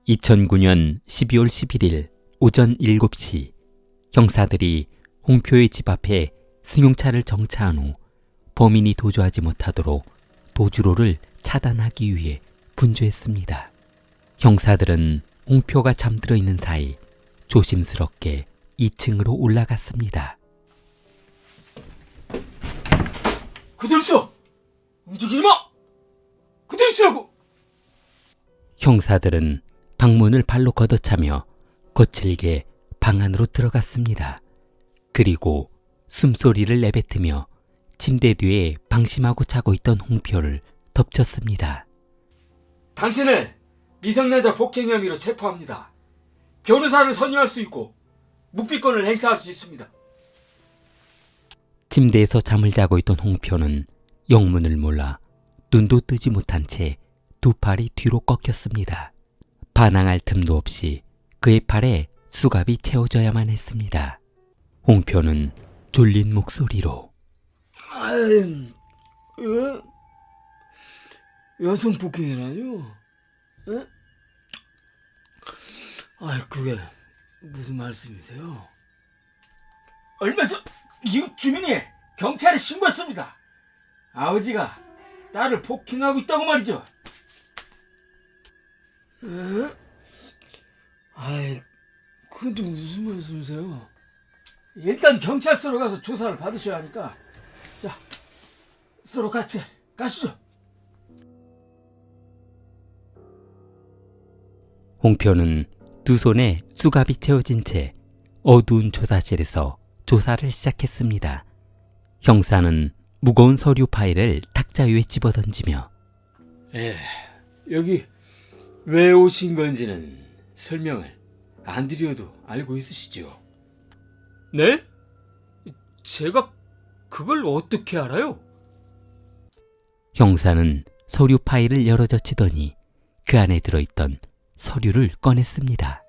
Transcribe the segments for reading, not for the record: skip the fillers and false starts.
2009년 12월 11일 오전 7시 형사들이 홍표의 집 앞에 승용차를 정차한 후 범인이 도주하지 못하도록 도주로를 차단하기 위해 분주했습니다. 형사들은 홍표가 잠들어 있는 사이 조심스럽게 2층으로 올라갔습니다. 그대로 있어! 움직이지 마! 그대로 있으라고! 형사들은 방문을 발로 걷어차며 거칠게 방 안으로 들어갔습니다. 그리고 숨소리를 내뱉으며 침대 뒤에 방심하고 자고 있던 홍표를 덮쳤습니다. 당신을 미성년자 폭행 혐의로 체포합니다. 변호사를 선임할 수 있고 묵비권을 행사할 수 있습니다. 침대에서 잠을 자고 있던 홍표는 영문을 몰라 눈도 뜨지 못한 채 두 팔이 뒤로 꺾였습니다. 반항할 틈도 없이 그의 팔에 수갑이 채워져야만 했습니다. 홍표는 졸린 목소리로 여성 폭행이라뇨? 그게 무슨 말씀이세요? 얼마 전 이웃 주민이 경찰에 신고했습니다. 아버지가 딸을 폭행하고 있다고 말이죠. 그것도 무슨 말씀이세요? 일단 경찰서로 가서 조사를 받으셔야 하니까 자, 서로 같이 가시죠. 홍표는 두 손에 수갑이 채워진 채 어두운 조사실에서 조사를 시작했습니다. 형사는 무거운 서류 파일을 탁자 위에 집어던지며 여기 왜 오신 건지는 설명을 안 드려도 알고 있으시죠? 네? 제가 그걸 어떻게 알아요? 형사는 서류 파일을 열어젖히더니 그 안에 들어있던 서류를 꺼냈습니다.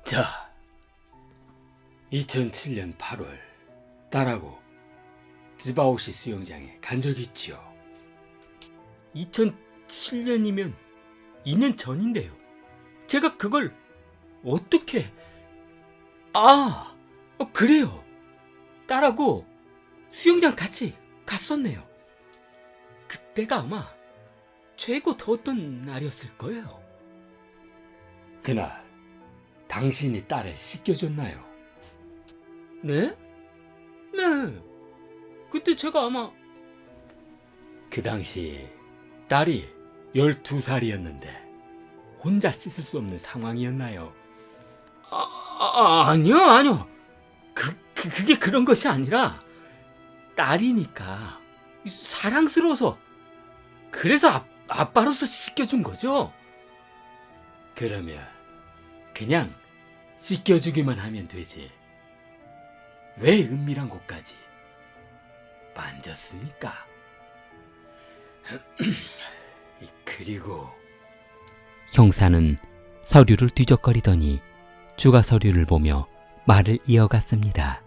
자, 2007년 8월 딸하고 지바오시 수영장에 간 적이 있지요. 2007년이면 2년 전인데요. 제가 그걸 어떻게... 그래요. 딸하고 수영장 같이 갔었네요. 그때가 아마 최고 더웠던 날이었을 거예요. 그날 당신이 딸을 씻겨줬나요? 네? 네. 그때 제가 아마... 그 당시 딸이 12살이었는데 혼자 씻을 수 없는 상황이었나요? 아니요. 그게 그런 것이 아니라 딸이니까 사랑스러워서 그래서 아빠로서 씻겨준 거죠. 그러면 그냥 씻겨주기만 하면 되지. 왜 은밀한 곳까지 만졌습니까? 그리고 형사는 서류를 뒤적거리더니 주가 서류를 보며 말을 이어갔습니다.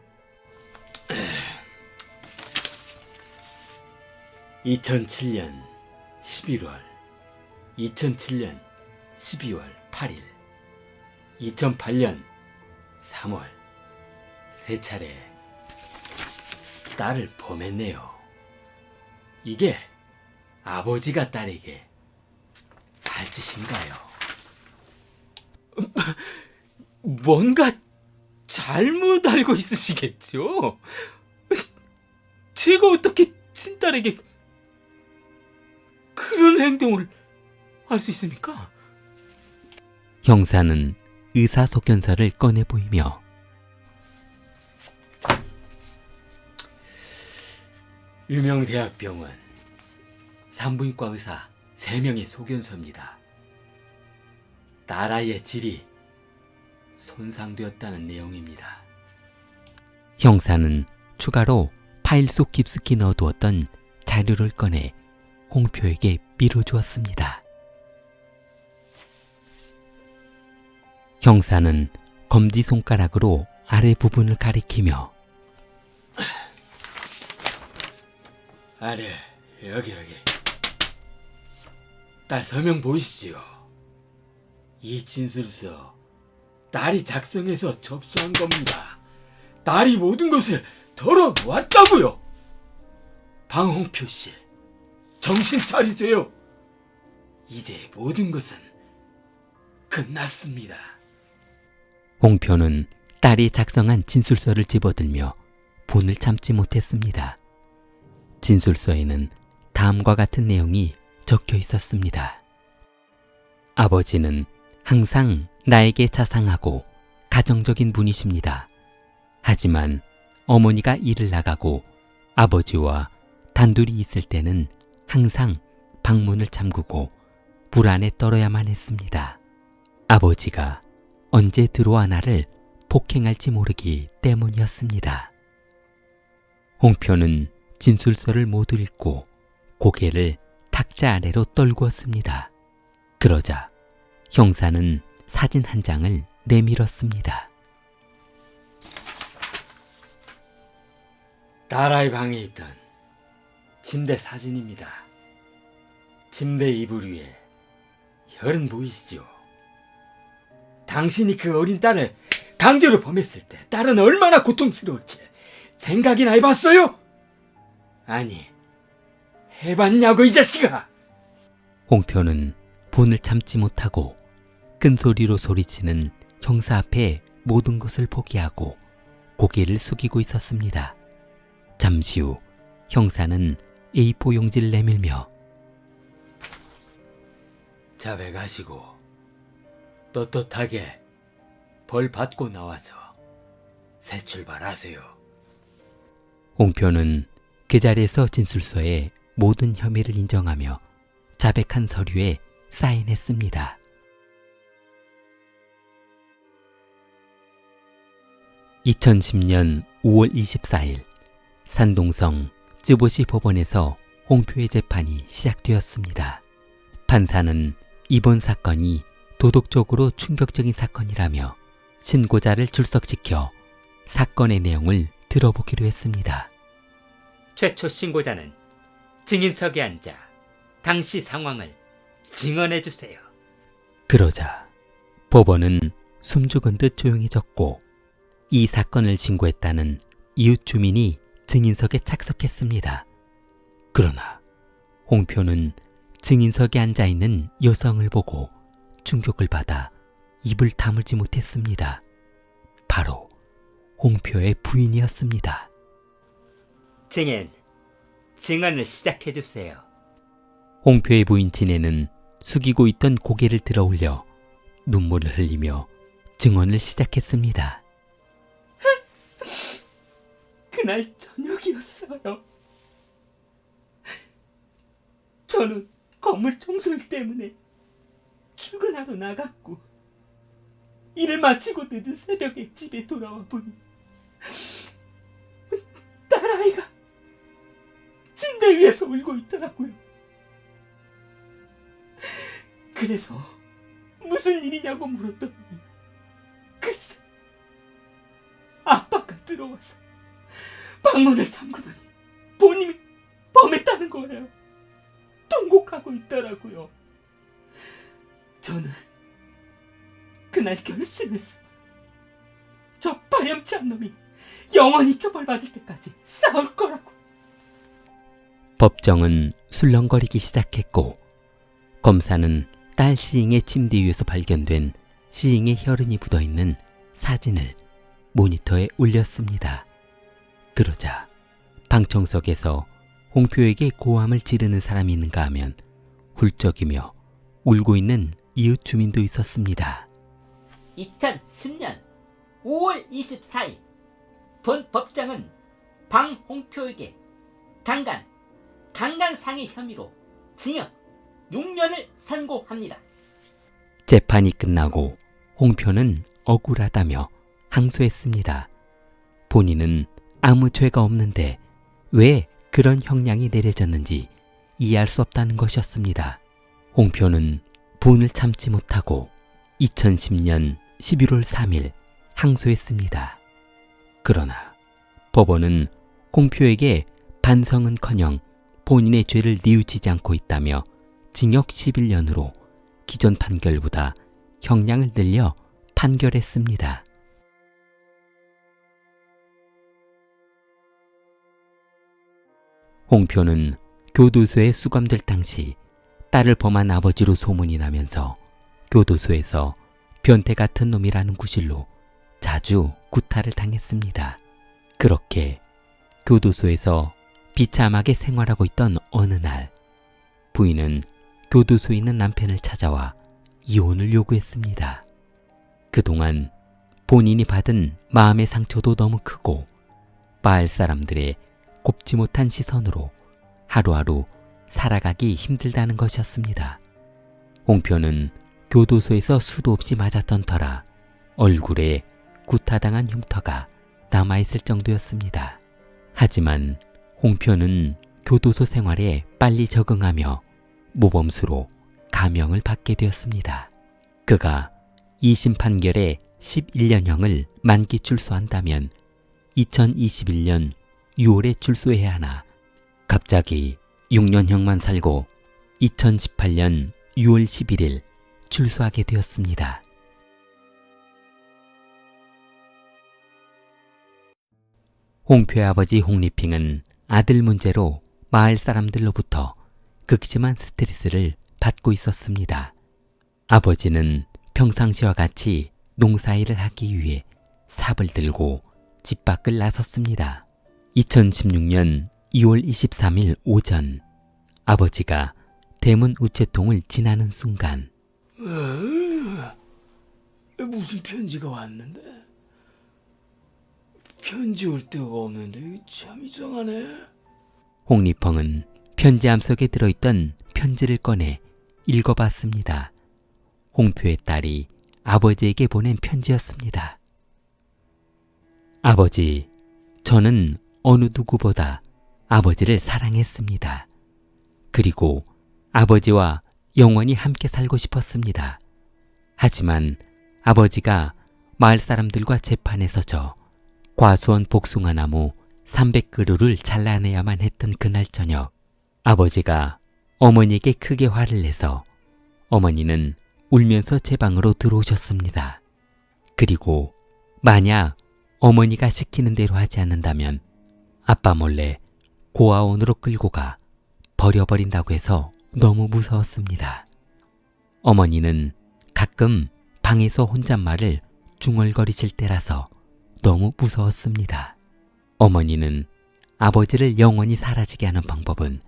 2007년 11월, 2007년 12월 8일, 2008년 3월 세 차례 딸을 범했네요. 이게 아버지가 딸에게 할 짓인가요? 뭔가 잘못 알고 있으시겠죠? 제가 어떻게 친딸에게 그런 행동을 할 수 있습니까? 형사는 의사소견서를 꺼내 보이며 유명 대학병원 산부인과 의사 3명의 소견서입니다. 딸아이의 질이 손상되었다는 내용입니다. 형사는 추가로 파일 속 깊숙이 넣어두었던 자료를 꺼내 홍표에게 밀어주었습니다. 형사는 검지손가락으로 아래 부분을 가리키며 아래, 여기. 딸 서명 보이시지요? 이 진술서 딸이 작성해서 접수한 겁니다. 딸이 모든 것을 털어놓았다고요. 방홍표 씨, 정신 차리세요. 이제 모든 것은 끝났습니다. 홍표는 딸이 작성한 진술서를 집어들며 분을 참지 못했습니다. 진술서에는 다음과 같은 내용이 적혀 있었습니다. 아버지는 항상 나에게 자상하고 가정적인 분이십니다. 하지만 어머니가 일을 나가고 아버지와 단둘이 있을 때는 항상 방문을 잠그고 불안에 떨어야만 했습니다. 아버지가 언제 들어와 나를 폭행할지 모르기 때문이었습니다. 홍표는 진술서를 모두 읽고 고개를 탁자 아래로 떨구었습니다. 그러자 형사는 사진 한 장을 내밀었습니다. 딸아이 방에 있던 침대 사진입니다. 침대 이불 위에 혈은 보이시죠? 당신이 그 어린 딸을 강제로 범했을 때 딸은 얼마나 고통스러울지 생각이나 해봤어요? 아니, 해봤냐고 이 자식아! 홍표는 분을 참지 못하고 끈소리로 소리치는 형사 앞에 모든 것을 포기하고 고개를 숙이고 있었습니다. 잠시 후 형사는 A4 용지를 내밀며 집에 가시고 떳떳하게 벌 받고 나와서 새 출발하세요. 홍표는 그 자리에서 진술서에 모든 혐의를 인정하며 자백한 서류에 사인했습니다. 2010년 5월 24일 산동성 쯔보시 법원에서 홍표의 재판이 시작되었습니다. 판사는 이번 사건이 도덕적으로 충격적인 사건이라며 신고자를 출석시켜 사건의 내용을 들어보기로 했습니다. 최초 신고자는 증인석에 앉아 당시 상황을 증언해 주세요. 그러자 법원은 숨죽은 듯 조용해졌고 이 사건을 신고했다는 이웃 주민이 증인석에 착석했습니다. 그러나 홍표는 증인석에 앉아있는 여성을 보고 충격을 받아 입을 다물지 못했습니다. 바로 홍표의 부인이었습니다. 증인, 증언을 시작해 주세요. 홍표의 부인 진애는 숙이고 있던 고개를 들어 올려 눈물을 흘리며 증언을 시작했습니다. 그날 저녁이었어요. 저는 건물 청소일 때문에 출근하러 나갔고 일을 마치고 늦은 새벽에 집에 돌아와 보니 딸아이가 침대 위에서 울고 있더라고요. 그래서 무슨 일이냐고 물었더니 글쎄 아빠가 들어와서 방문을 잠그더니 본인이 범했다는 거예요. 통곡하고 있더라고요. 저는 그날 결심했어. 저 파렴치한 놈이 영원히 처벌받을 때까지 싸울 거라고. 법정은 술렁거리기 시작했고 검사는 딸 시잉의 침대 위에서 발견된 시잉의 혈흔이 묻어있는 사진을 모니터에 올렸습니다. 그러자 방청석에서 홍표에게 고함을 지르는 사람이 있는가 하면 훌쩍이며 울고 있는 이웃 주민도 있었습니다. 2010년 5월 24일 본 법정은 방홍표에게 강간상해 혐의로 징역 6년을 선고합니다. 재판이 끝나고 홍표는 억울하다며 항소했습니다. 본인은 아무 죄가 없는데 왜 그런 형량이 내려졌는지 이해할 수 없다는 것이었습니다. 홍표는 분을 참지 못하고 2010년 11월 3일 항소했습니다. 그러나 법원은 홍표에게 반성은커녕 본인의 죄를 뉘우치지 않고 있다며 징역 11년으로 기존 판결보다 형량을 늘려 판결했습니다. 홍표는 교도소에 수감될 당시 딸을 범한 아버지로 소문이 나면서 교도소에서 변태 같은 놈이라는 구실로 자주 구타를 당했습니다. 그렇게 교도소에서 비참하게 생활하고 있던 어느 날, 부인은 교도소에 있는 남편을 찾아와 이혼을 요구했습니다. 그동안 본인이 받은 마음의 상처도 너무 크고 마을 사람들의 곱지 못한 시선으로 하루하루 살아가기 힘들다는 것이었습니다. 홍표는 교도소에서 수도 없이 맞았던 터라 얼굴에 구타당한 흉터가 남아있을 정도였습니다. 하지만 홍표는 교도소 생활에 빨리 적응하며 모범수로 감형을 받게 되었습니다. 그가 2심 판결에 11년형을 만기 출소한다면 2021년 6월에 출소해야 하나 갑자기 6년형만 살고 2018년 6월 11일 출소하게 되었습니다. 홍표의 아버지 홍리핑은 아들 문제로 마을 사람들로부터 극심한 스트레스를 받고 있었습니다. 아버지는 평상시와 같이 농사일을 하기 위해 삽을 들고 집 밖을 나섰습니다. 2016년 2월 23일 오전, 아버지가 대문 우체통을 지나는 순간 무슨 편지가 왔는데? 편지 올 데가 없는데 참 이상하네. 홍리펑은 편지함 속에 들어있던 편지를 꺼내 읽어봤습니다. 홍표의 딸이 아버지에게 보낸 편지였습니다. 아버지, 저는 어느 누구보다 아버지를 사랑했습니다. 그리고 아버지와 영원히 함께 살고 싶었습니다. 하지만 아버지가 마을 사람들과 재판에서 져 과수원 복숭아 나무 300그루를 잘라내야만 했던 그날 저녁, 아버지가 어머니에게 크게 화를 내서 어머니는 울면서 제 방으로 들어오셨습니다. 그리고 만약 어머니가 시키는 대로 하지 않는다면 아빠 몰래 고아원으로 끌고 가 버려버린다고 해서 너무 무서웠습니다. 어머니는 가끔 방에서 혼잣말을 중얼거리실 때라서 너무 무서웠습니다. 어머니는 아버지를 영원히 사라지게 하는 방법은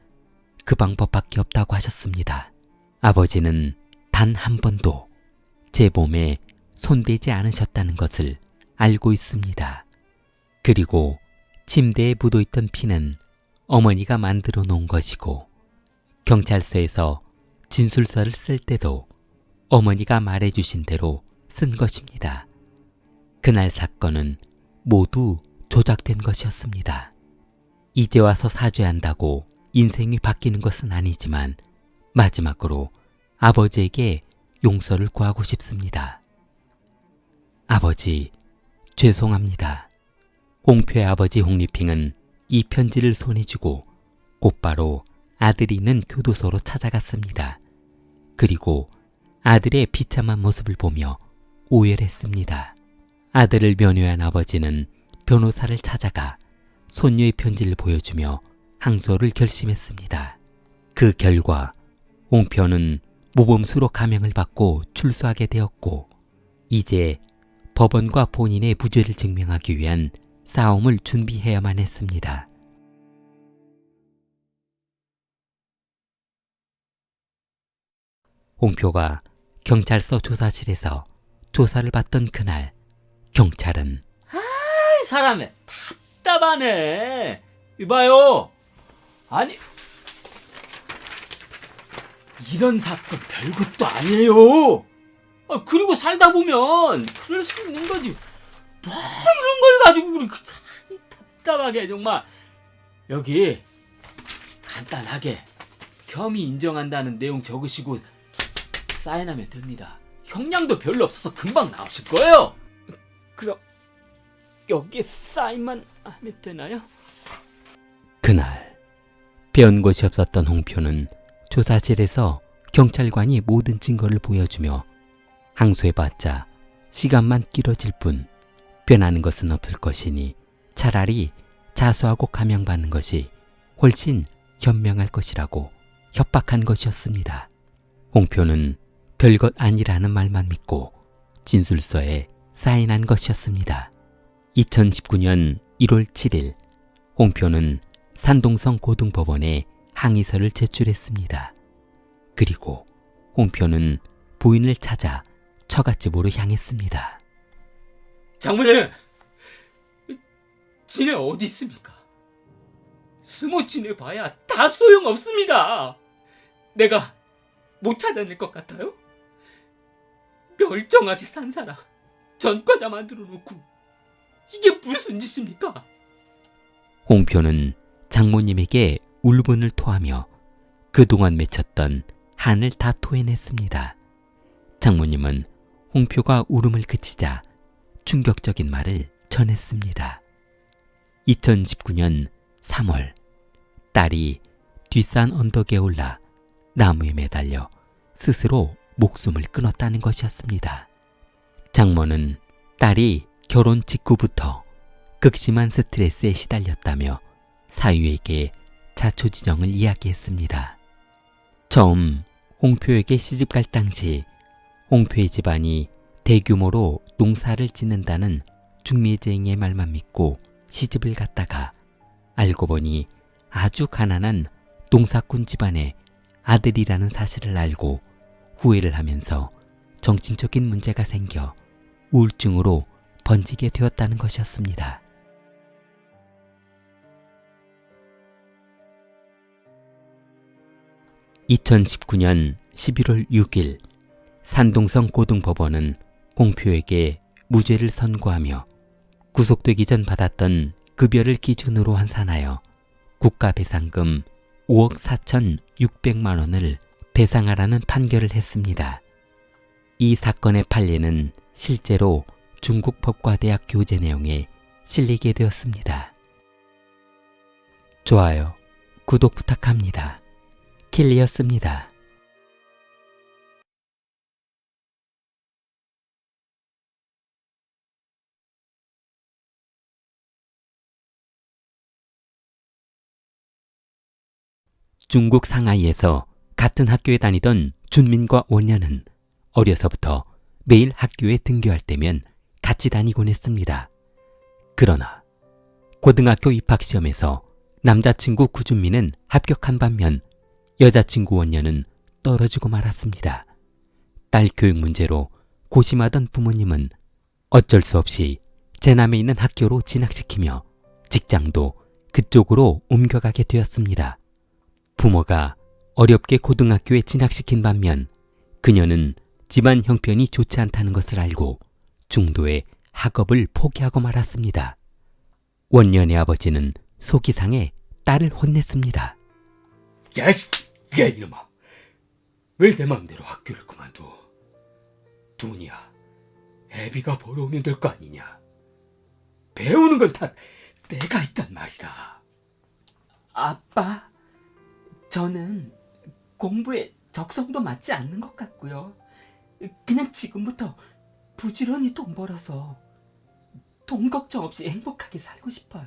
그 방법밖에 없다고 하셨습니다. 아버지는 단 한 번도 제 몸에 손대지 않으셨다는 것을 알고 있습니다. 그리고 침대에 묻어있던 피는 어머니가 만들어 놓은 것이고 경찰서에서 진술서를 쓸 때도 어머니가 말해주신 대로 쓴 것입니다. 그날 사건은 모두 조작된 것이었습니다. 이제 와서 사죄한다고 인생이 바뀌는 것은 아니지만 마지막으로 아버지에게 용서를 구하고 싶습니다. 아버지, 죄송합니다. 홍표의 아버지 홍리핑은 이 편지를 손에 쥐고 곧바로 아들이 있는 교도소로 찾아갔습니다. 그리고 아들의 비참한 모습을 보며 오열했습니다. 아들을 면회한 아버지는 변호사를 찾아가 손녀의 편지를 보여주며 항소를 결심했습니다. 그 결과 홍표는 모범수로 감형을 받고 출소하게 되었고 이제 법원과 본인의 무죄를 증명하기 위한 싸움을 준비해야만 했습니다. 홍표가 경찰서 조사실에서 조사를 받던 그날, 경찰은 이 사람이 답답하네. 이봐요. 아니, 이런 사건 별것도 아니에요. 그리고 살다 보면 그럴 수 있는 거지. 뭐 이런 걸 가지고 그렇게 답답하게 정말. 여기 간단하게 혐의 인정한다는 내용 적으시고 사인하면 됩니다. 형량도 별로 없어서 금방 나오실 거예요. 그럼 여기에 사인만 하면 되나요? 그날 배운 곳이 없었던 홍표는 조사실에서 경찰관이 모든 증거를 보여주며 항소해봤자 시간만 길어질 뿐 변하는 것은 없을 것이니 차라리 자수하고 감형받는 것이 훨씬 현명할 것이라고 협박한 것이었습니다. 홍표는 별것 아니라는 말만 믿고 진술서에 사인한 것이었습니다. 2019년 1월 7일 홍표는 산동성 고등법원에 항의서를 제출했습니다. 그리고 홍표는 부인을 찾아 처갓집으로 향했습니다. 장모님, 지네 어디 있습니까? 숨어 지내봐야 다 소용없습니다. 내가 못 찾아낼 것 같아요? 멀쩡하게 산 사람 전과자 만들어 놓고 이게 무슨 짓입니까? 홍표는 장모님에게 울분을 토하며 그동안 맺혔던 한을 다 토해냈습니다. 장모님은 홍표가 울음을 그치자 충격적인 말을 전했습니다. 2019년 3월 딸이 뒷산 언덕에 올라 나무에 매달려 스스로 목숨을 끊었다는 것이었습니다. 장모는 딸이 결혼 직후부터 극심한 스트레스에 시달렸다며 사위에게 자초지정을 이야기했습니다. 처음 홍표에게 시집갈 당시 홍표의 집안이 대규모로 농사를 짓는다는 중매쟁이의 말만 믿고 시집을 갔다가 알고 보니 아주 가난한 농사꾼 집안의 아들이라는 사실을 알고 후회를 하면서 정신적인 문제가 생겨 우울증으로 번지게 되었다는 것이었습니다. (2019년 11월 6일) 산동성 고등법원은 홍표에게 무죄를 선고하며 구속되기 전 받았던 급여를 기준으로 환산하여 국가배상금 5억 4,600만 원을 배상하라는 판결을 했습니다. 이 사건의 판례는 실제로 중국 법과대학 교재 내용에 실리게 되었습니다. 좋아요, 구독 부탁합니다. 킬리였습니다. 중국 상하이에서 같은 학교에 다니던 준민과 원년은 어려서부터 매일 학교에 등교할 때면 같이 다니곤 했습니다. 그러나 고등학교 입학시험에서 남자친구 구준민은 합격한 반면 여자친구 원년은 떨어지고 말았습니다. 딸 교육 문제로 고심하던 부모님은 어쩔 수 없이 제남에 있는 학교로 진학시키며 직장도 그쪽으로 옮겨가게 되었습니다. 부모가 어렵게 고등학교에 진학시킨 반면 그녀는 집안 형편이 좋지 않다는 것을 알고 중도에 학업을 포기하고 말았습니다. 원년의 아버지는 속이 상해 딸을 혼냈습니다. 야 이놈아, 왜 내 맘대로 학교를 그만둬? 돈이야 애비가 벌어오면 될 거 아니냐. 배우는 건 다 내가 있단 말이다. 아빠, 저는 공부에 적성도 맞지 않는 것 같고요. 그냥 지금부터 부지런히 돈 벌어서 돈 걱정 없이 행복하게 살고 싶어요.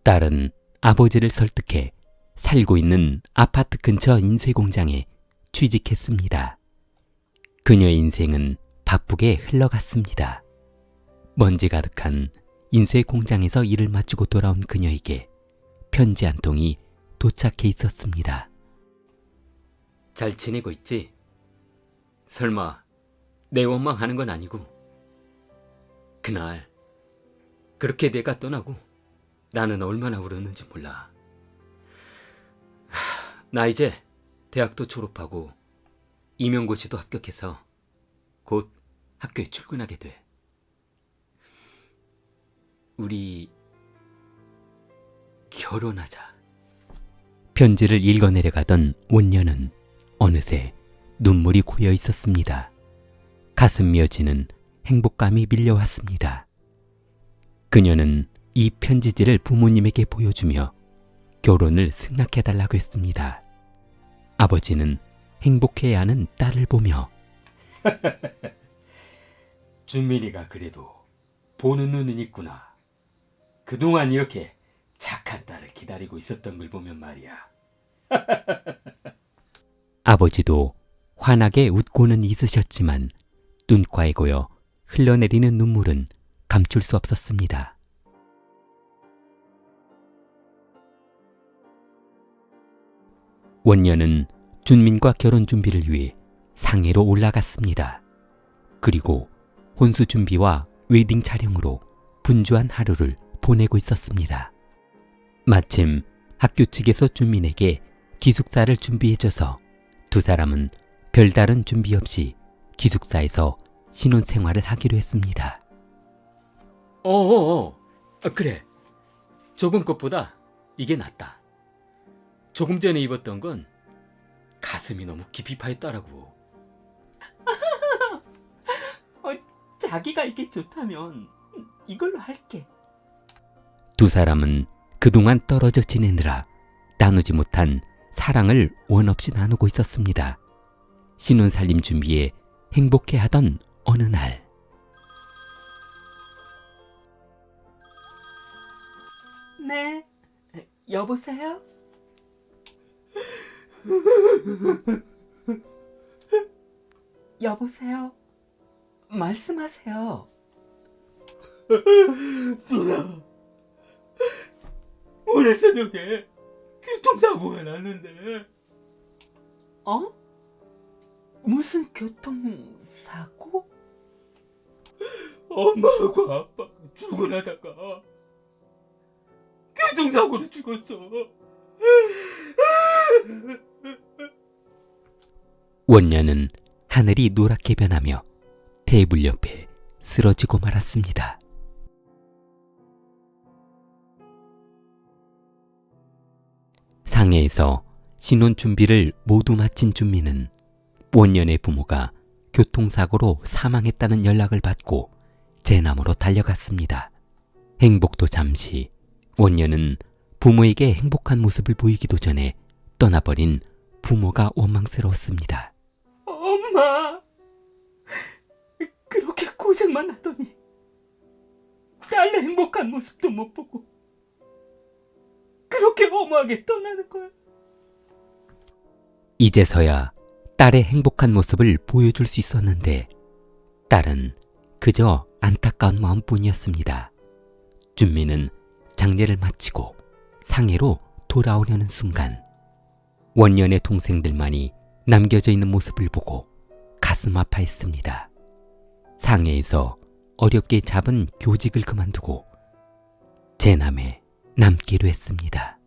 딸은 아버지를 설득해 살고 있는 아파트 근처 인쇄공장에 취직했습니다. 그녀의 인생은 바쁘게 흘러갔습니다. 먼지 가득한 인쇄공장에서 일을 마치고 돌아온 그녀에게 편지 한 통이 도착해 있었습니다. 잘 지내고 있지? 설마 내 원망하는 건 아니고? 그날 그렇게 내가 떠나고 나는 얼마나 울었는지 몰라. 나 이제 대학도 졸업하고 임용고시도 합격해서 곧 학교에 출근하게 돼. 우리 결혼하자. 편지를 읽어내려가던 원년은 어느새 눈물이 고여 있었습니다. 가슴 미어지는 행복감이 밀려왔습니다. 그녀는 이 편지지를 부모님에게 보여주며 결혼을 승낙해달라고 했습니다. 아버지는 행복해하는 딸을 보며 준민이가 그래도 보는 눈은 있구나. 그동안 이렇게 착한 딸을 기다리고 있었던 걸 보면 말이야. 아버지도 환하게 웃고는 있으셨지만 눈가에 고여 흘러내리는 눈물은 감출 수 없었습니다. 원녀는 준민과 결혼 준비를 위해 상해로 올라갔습니다. 그리고 혼수 준비와 웨딩 촬영으로 분주한 하루를 보내고 있었습니다. 마침 학교 측에서 준민에게 기숙사를 준비해줘서 두 사람은 별다른 준비 없이 기숙사에서 신혼생활을 하기로 했습니다. 그래. 조금 것보다 이게 낫다. 조금 전에 입었던 건 가슴이 너무 깊이 파였더라고. 자기가 이게 좋다면 이걸로 할게. 두 사람은 그동안 떨어져 지내느라 나누지 못한 사랑을 원 없이 나누고 있었습니다. 신혼살림 준비에 행복해하던 어느 날, 네, 여보세요? 여보세요? 말씀하세요. 누나, 오늘 새벽에 교통사고가 났는데. 어? 무슨 교통사고? 엄마하고 아빠가 출근하다가 교통사고로 죽었어. 원녀는 하늘이 노랗게 변하며 테이블 옆에 쓰러지고 말았습니다. 상해에서 신혼 준비를 모두 마친 준미는 원년의 부모가 교통사고로 사망했다는 연락을 받고 제남으로 달려갔습니다. 행복도 잠시, 원년은 부모에게 행복한 모습을 보이기도 전에 떠나버린 부모가 원망스러웠습니다. 엄마, 그렇게 고생만 하더니 딸의 행복한 모습도 못 보고 그렇게 허무하게 떠나는 거야. 이제서야 딸의 행복한 모습을 보여줄 수 있었는데 딸은 그저 안타까운 마음뿐이었습니다. 준미는 장례를 마치고 상해로 돌아오려는 순간 원년의 동생들만이 남겨져 있는 모습을 보고 가슴 아파했습니다. 상해에서 어렵게 잡은 교직을 그만두고 제남에 남기로 했습니다.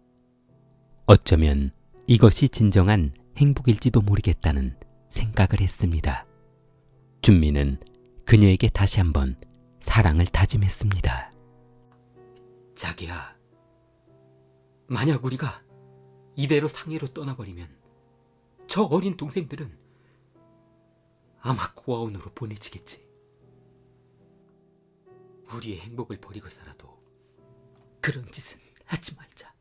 어쩌면 이것이 진정한 행복일지도 모르겠다는 생각을 했습니다. 준미는 그녀에게 다시 한번 사랑을 다짐했습니다. 자기야, 만약 우리가 이대로 상해로 떠나버리면 저 어린 동생들은 아마 고아원으로 보내지겠지. 우리의 행복을 버리고 살아도 그런 짓은 하지 말자.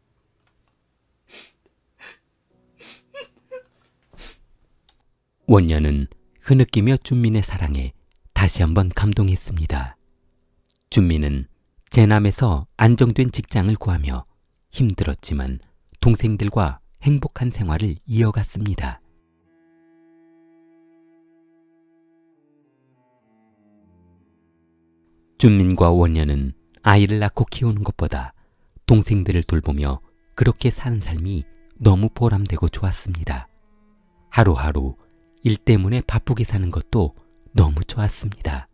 원녀는 흐느끼며 준민의 사랑에 다시 한번 감동했습니다. 준민은 제남에서 안정된 직장을 구하며 힘들었지만 동생들과 행복한 생활을 이어갔습니다. 준민과 원녀는 아이를 낳고 키우는 것보다 동생들을 돌보며 그렇게 사는 삶이 너무 보람되고 좋았습니다. 하루하루 일 때문에 바쁘게 사는 것도 너무 좋았습니다.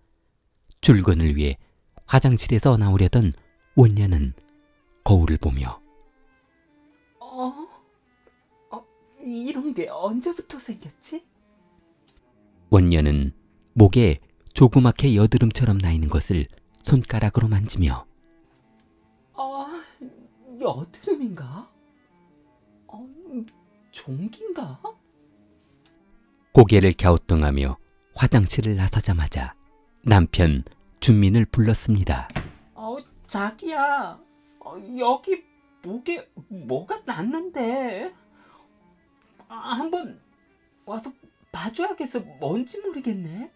출근을 위해 화장실에서 나오려던 원녀는 거울을 보며 이런 게 언제부터 생겼지? 원녀는 목에 조그맣게 여드름처럼 나 있는 것을 손가락으로 만지며 여드름인가? 종기인가? 고개를 갸우뚱하며 화장실을 나서자마자 남편 준민을 불렀습니다. 자기야, 여기 목에 뭐가 났는데 한번 와서 봐줘야겠어. 뭔지 모르겠네.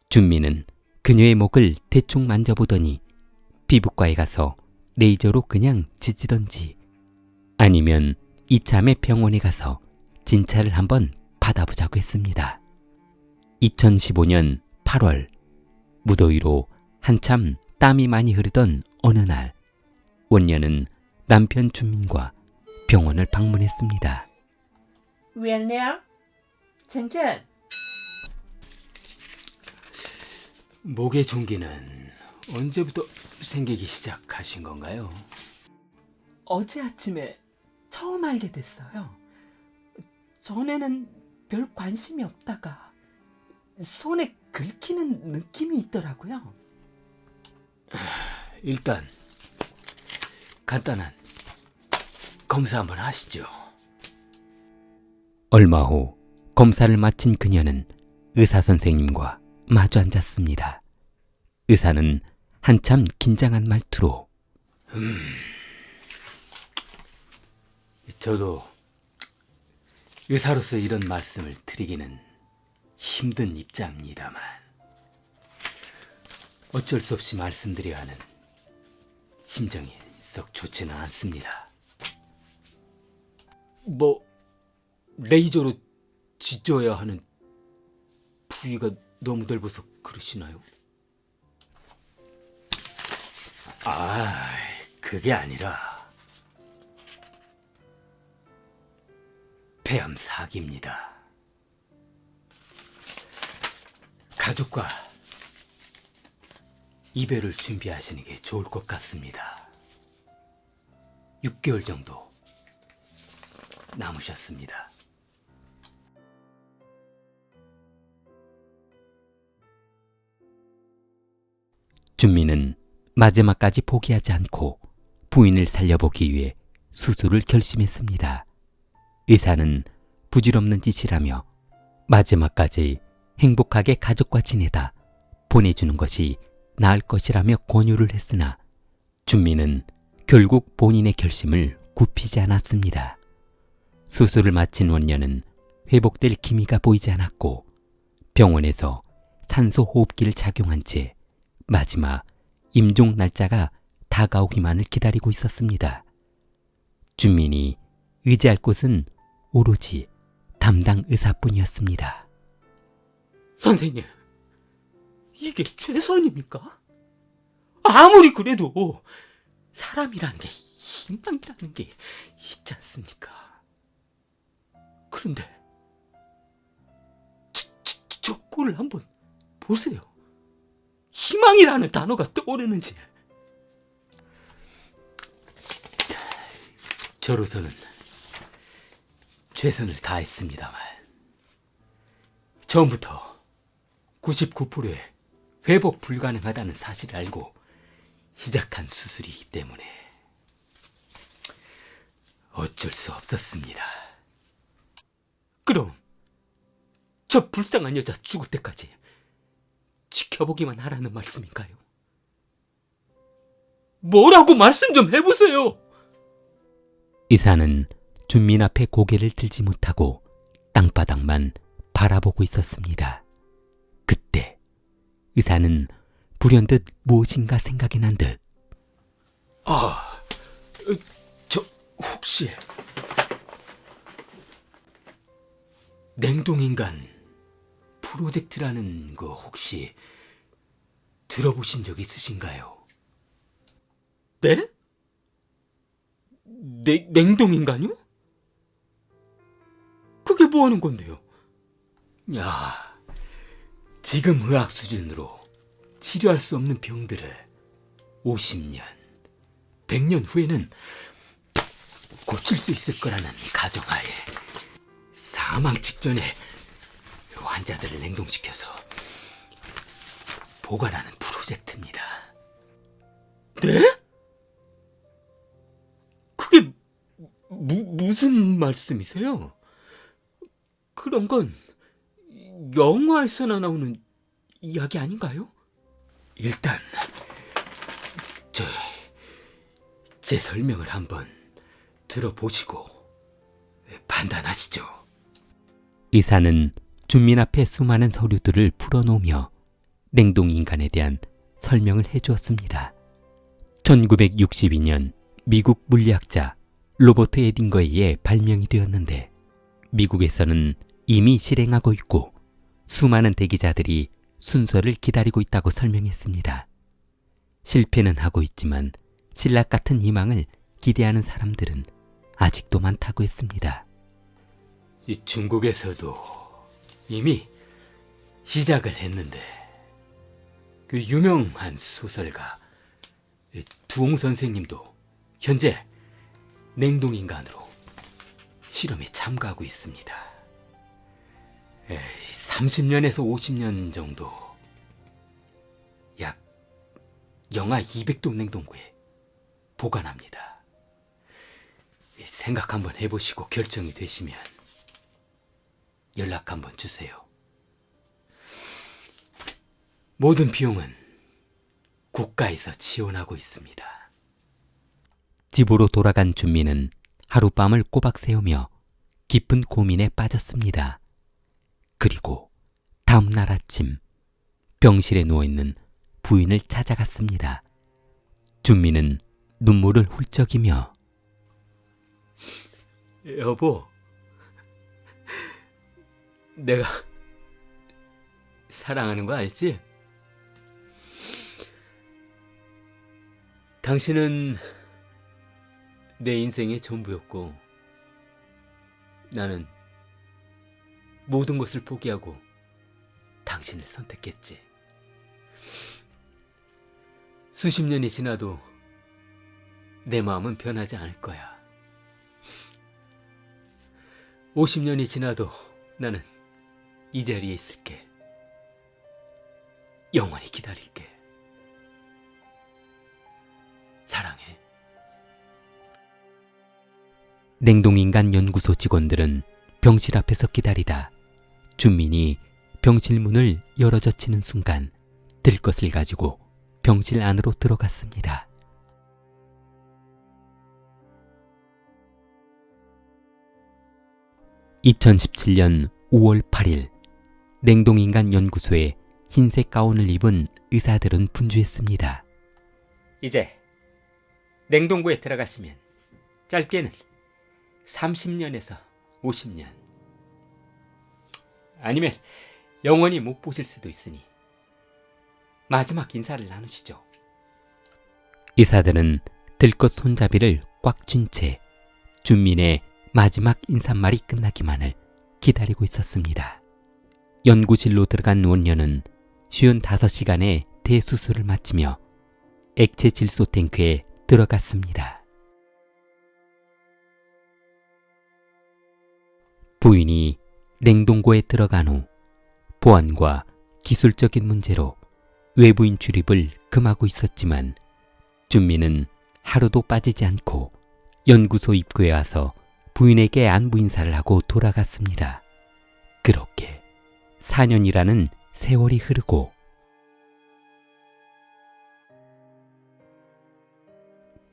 준미는 그녀의 목을 대충 만져보더니 피부과에 가서 레이저로 그냥 찢지던지 아니면 이참에 병원에 가서 진찰을 한번 받아보자고 했습니다. 2015년 8월 무더위로 한참 땀이 많이 흐르던 어느 날 원녀는 남편 준민과 병원을 방문했습니다. 왜냐? 젠젠. 목의 종기는 언제부터 생기기 시작하신 건가요? 어제 아침에 처음 알게 됐어요. 전에는 별 관심이 없다가 손에 긁히는 느낌이 있더라고요. 일단 간단한 검사 한번 하시죠. 얼마 후 검사를 마친 그녀는 의사 선생님과 마주 앉았습니다. 의사는 한참 긴장한 말투로 저도 의사로서 이런 말씀을 드리기는 힘든 입장입니다만 어쩔 수 없이 말씀드려야 하는 심정이 썩 좋지는 않습니다. 뭐 레이저로 찢어야 하는 부위가 너무 넓어서 그러시나요? 아, 그게 아니라 폐암 사기입니다. 가족과 이별을 준비하시는 게 좋을 것 같습니다. 6개월 정도 남으셨습니다. 준미는 마지막까지 포기하지 않고 부인을 살려보기 위해 수술을 결심했습니다. 의사는 부질없는 짓이라며 마지막까지 행복하게 가족과 지내다 보내주는 것이 나을 것이라며 권유를 했으나 준미는 결국 본인의 결심을 굽히지 않았습니다. 수술을 마친 원녀는 회복될 기미가 보이지 않았고 병원에서 산소 호흡기를 착용한 채 마지막 임종 날짜가 다가오기만을 기다리고 있었습니다. 준민이 의지할 곳은 오로지 담당 의사뿐이었습니다. 선생님, 이게 최선입니까? 아무리 그래도 사람이란 게 희망이라는 게 있지 않습니까? 그런데 저 꼴을 한번 보세요. 희망이라는 단어가 떠오르는지. 저로서는 최선을 다했습니다만 처음부터 99%의 회복 불가능하다는 사실을 알고 시작한 수술이기 때문에 어쩔 수 없었습니다. 그럼 저 불쌍한 여자 죽을 때까지 지켜보기만 하라는 말씀인가요? 뭐라고 말씀 좀 해보세요. 의사는 준민 앞에 고개를 들지 못하고 땅바닥만 바라보고 있었습니다. 그때 의사는 불현듯 무엇인가 생각이 난 듯 저 혹시 냉동인간 프로젝트라는 거 혹시 들어보신 적 있으신가요? 네? 냉동인간요? 그게 뭐 하는 건데요? 야, 지금 의학 수준으로 치료할 수 없는 병들을 50년, 100년 후에는 고칠 수 있을 거라는 가정하에 사망 직전에 환자들을 냉동시켜서 보관하는 프로젝트입니다. 네? 그게 무슨 말씀이세요? 그런 건 영화에서나 나오는 이야기 아닌가요? 일단 제 설명을 한번 들어보시고 판단하시죠. 의사는 준민 앞에 수많은 서류들을 풀어놓으며 냉동인간에 대한 설명을 해주었습니다. 1962년 미국 물리학자 로버트 에딩거에 의해 발명이 되었는데 미국에서는 이미 실행하고 있고 수많은 대기자들이 순서를 기다리고 있다고 설명했습니다. 실패는 하고 있지만 신락 같은 희망을 기대하는 사람들은 아직도 많다고 했습니다. 이 중국에서도 이미 시작을 했는데 그 유명한 소설가 두홍 선생님도 현재 냉동인간으로 실험에 참가하고 있습니다. 30년에서 50년 정도 약 영하 200도 냉동고에 보관합니다. 생각 한번 해보시고 결정이 되시면 연락 한번 주세요. 모든 비용은 국가에서 지원하고 있습니다. 집으로 돌아간 준민은 하룻밤을 꼬박 새우며 깊은 고민에 빠졌습니다. 그리고 다음 날 아침 병실에 누워있는 부인을 찾아갔습니다. 준민은 눈물을 훌쩍이며 여보, 내가 사랑하는 거 알지? 당신은 내 인생의 전부였고 나는 모든 것을 포기하고 당신을 선택했지. 수십 년이 지나도 내 마음은 변하지 않을 거야. 50년이 지나도 나는 이 자리에 있을게. 영원히 기다릴게. 사랑해. 냉동인간 연구소 직원들은 병실 앞에서 기다리다 준민이 병실 문을 열어젖히는 순간 들것을 가지고 병실 안으로 들어갔습니다. (2017년 5월 8일) 냉동인간 연구소에 흰색 가운을 입은 의사들은 분주했습니다. 이제 냉동고에 들어가시면 짧게는 30년에서 50년 아니면 영원히 못 보실 수도 있으니 마지막 인사를 나누시죠. 의사들은 들것 손잡이를 꽉 쥔 채 준민의 마지막 인사말이 끝나기만을 기다리고 있었습니다. 연구실로 들어간 원녀는 55시간의 대수술을 마치며 액체 질소 탱크에 들어갔습니다. 부인이 냉동고에 들어간 후 보안과 기술적인 문제로 외부인 출입을 금하고 있었지만 준민은 하루도 빠지지 않고 연구소 입구에 와서 부인에게 안부 인사를 하고 돌아갔습니다. 그렇게 4년이라는 세월이 흐르고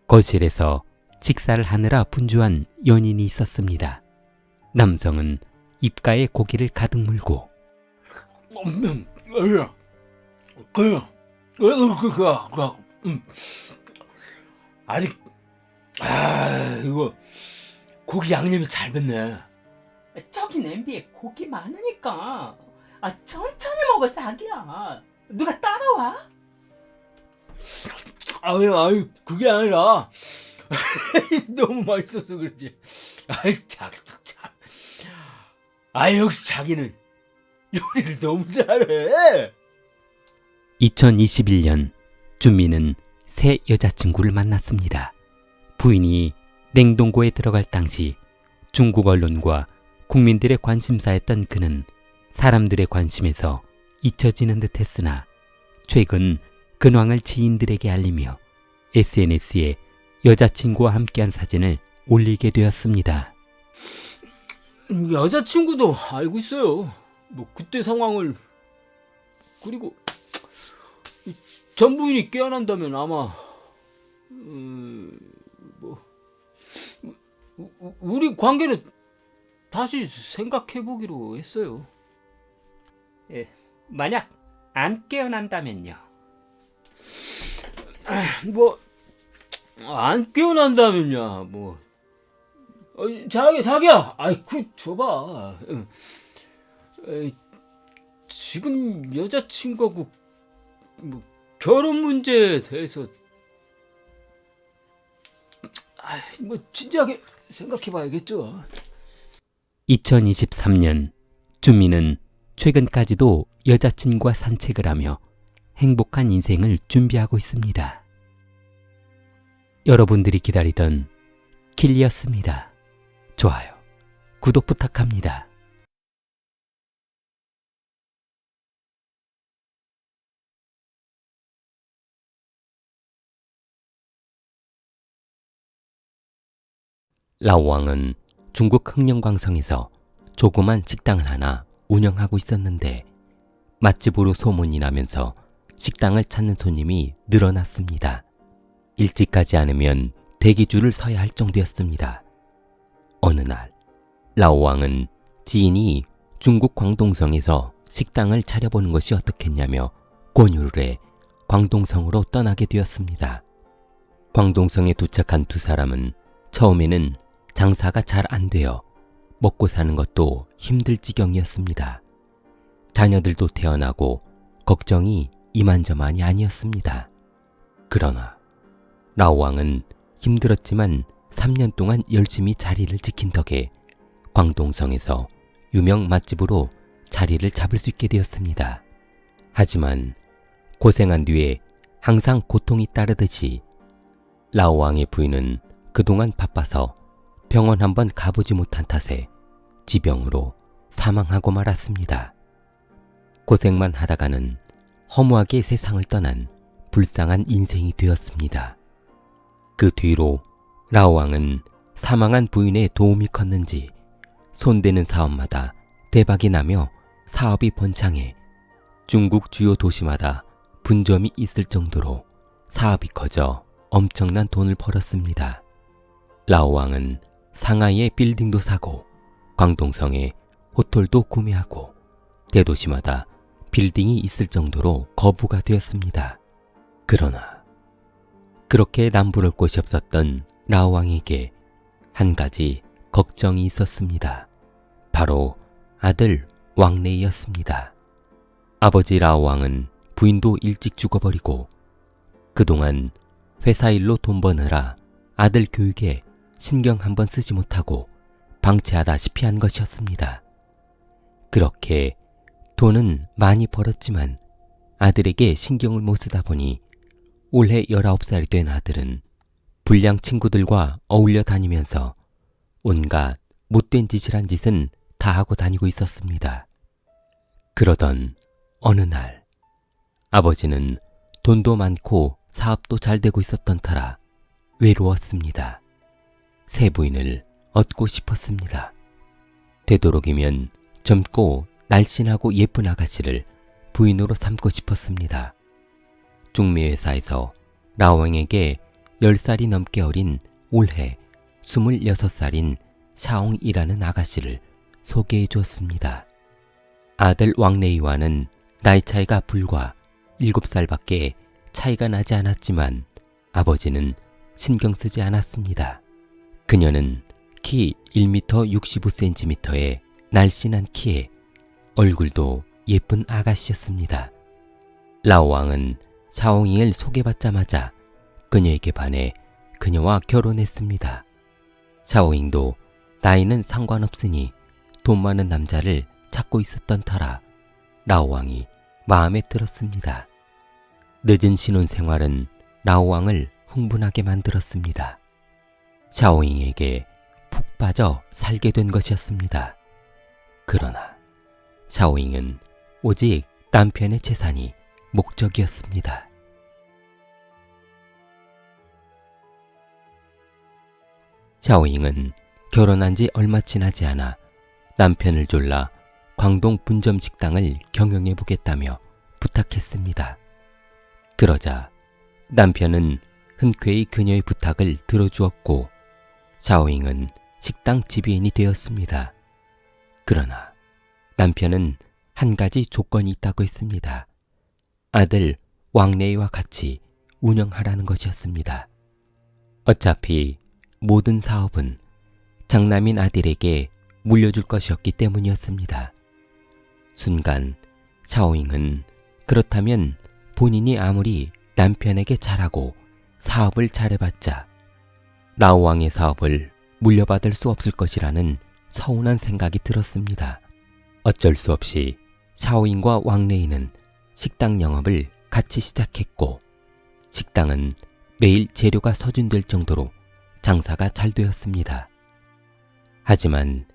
거실에서 식사를 하느라 분주한 연인이 있었습니다. 남성은 입가에 고기를 가득 물고 아직 이거 고기 양념이 잘 됐네. 저기 냄비에 고기 많으니까 천천히 먹어 자기야. 누가 따라와? 아유 그게 아니라 너무 맛있어서 그렇지. 참. 역시 자기는 요리를 너무 잘해. 2021년 준민은 새 여자친구를 만났습니다. 부인이 냉동고에 들어갈 당시 중국 언론과 국민들의 관심사였던 그는 사람들의 관심에서 잊혀지는 듯 했으나 최근 근황을 지인들에게 알리며 SNS에 여자친구와 함께한 사진을 올리게 되었습니다. 여자친구도 알고 있어요. 뭐 그때 상황을. 그리고 전 부인이 깨어난다면 아마 우리 관계는 다시 생각해보기로 했어요. 만약 안 깨어난다면요? 뭐, 안 깨어난다면야, 뭐. 자기야, 아이, 줘봐. 지금 여자친구하고, 뭐, 결혼 문제에 대해서, 뭐, 진지하게 생각해봐야겠죠. 2023년 준미는 최근까지도 여자친구와 산책을 하며 행복한 인생을 준비하고 있습니다. 여러분들이 기다리던 길리였습니다. 좋아요, 구독 부탁합니다. 라오왕은 중국 흑령광성에서 조그만 식당을 하나 운영하고 있었는데 맛집으로 소문이 나면서 식당을 찾는 손님이 늘어났습니다. 일찍 가지 않으면 대기줄을 서야 할 정도였습니다. 어느 날 라오왕은 지인이 중국 광동성에서 식당을 차려보는 것이 어떻겠냐며 권유를 해 광동성으로 떠나게 되었습니다. 광동성에 도착한 두 사람은 처음에는 장사가 잘 안 되어 먹고 사는 것도 힘들 지경이었습니다. 자녀들도 태어나고 걱정이 이만저만이 아니었습니다. 그러나 라오왕은 힘들었지만 3년 동안 열심히 자리를 지킨 덕에 광동성에서 유명 맛집으로 자리를 잡을 수 있게 되었습니다. 하지만 고생한 뒤에 항상 고통이 따르듯이 라오왕의 부인은 그동안 바빠서 병원 한번 가보지 못한 탓에 지병으로 사망하고 말았습니다. 고생만 하다가는 허무하게 세상을 떠난 불쌍한 인생이 되었습니다. 그 뒤로 라오왕은 사망한 부인의 도움이 컸는지 손대는 사업마다 대박이 나며 사업이 번창해 중국 주요 도시마다 분점이 있을 정도로 사업이 커져 엄청난 돈을 벌었습니다. 라오왕은 상하이에 빌딩도 사고 광동성에 호텔도 구매하고 대도시마다 빌딩이 있을 정도로 거부가 되었습니다. 그러나 그렇게 남부를 곳이 없었던 라오왕에게 한 가지 걱정이 있었습니다. 바로 아들 왕레이였습니다. 아버지 라오왕은 부인도 일찍 죽어버리고 그동안 회사 일로 돈 버느라 아들 교육에 신경 한번 쓰지 못하고 방치하다시피 한 것이었습니다. 그렇게 돈은 많이 벌었지만 아들에게 신경을 못 쓰다 보니 올해 19살이 된 아들은 불량 친구들과 어울려 다니면서 온갖 못된 짓이란 짓은 다 하고 다니고 있었습니다. 그러던 어느 날 아버지는 돈도 많고 사업도 잘 되고 있었던 터라 외로웠습니다. 새 부인을 얻고 싶었습니다. 되도록이면 젊고 날씬하고 예쁜 아가씨를 부인으로 삼고 싶었습니다. 중매회사에서 라오왕에게 10살이 넘게 어린 올해 26살인 샤옹이라는 아가씨를 소개해 주었습니다. 아들 왕레이와는 나이 차이가 불과 7살밖에 차이가 나지 않았지만 아버지는 신경 쓰지 않았습니다. 그녀는 키 1m 65cm의 날씬한 키에 얼굴도 예쁜 아가씨였습니다. 라오왕은 샤옹잉을 소개받자마자 그녀에게 반해 그녀와 결혼했습니다. 샤오잉도 나이는 상관없으니 돈 많은 남자를 찾고 있었던 터라 라오왕이 마음에 들었습니다. 늦은 신혼생활은 라오왕을 흥분하게 만들었습니다. 샤오잉에게 푹 빠져 살게 된 것이었습니다. 그러나 샤오잉은 오직 남편의 재산이 목적이었습니다. 샤오잉은 결혼한 지 얼마 지나지 않아 남편을 졸라 광동 분점 식당을 경영해 보겠다며 부탁했습니다. 그러자 남편은 흔쾌히 그녀의 부탁을 들어주었고 샤오잉은 식당 지배인이 되었습니다. 그러나 남편은 한 가지 조건이 있다고 했습니다. 아들 왕래이와 같이 운영하라는 것이었습니다. 어차피 모든 사업은 장남인 아들에게 물려줄 것이었기 때문이었습니다. 순간 샤오잉은 그렇다면 본인이 아무리 남편에게 잘하고 사업을 잘해봤자 라오왕의 사업을 물려받을 수 없을 것이라는 서운한 생각이 들었습니다. 어쩔 수 없이 샤오잉과 왕레이는 식당 영업을 같이 시작했고 식당은 매일 재료가 서준될 정도로 장사가 잘 되었습니다. 하지만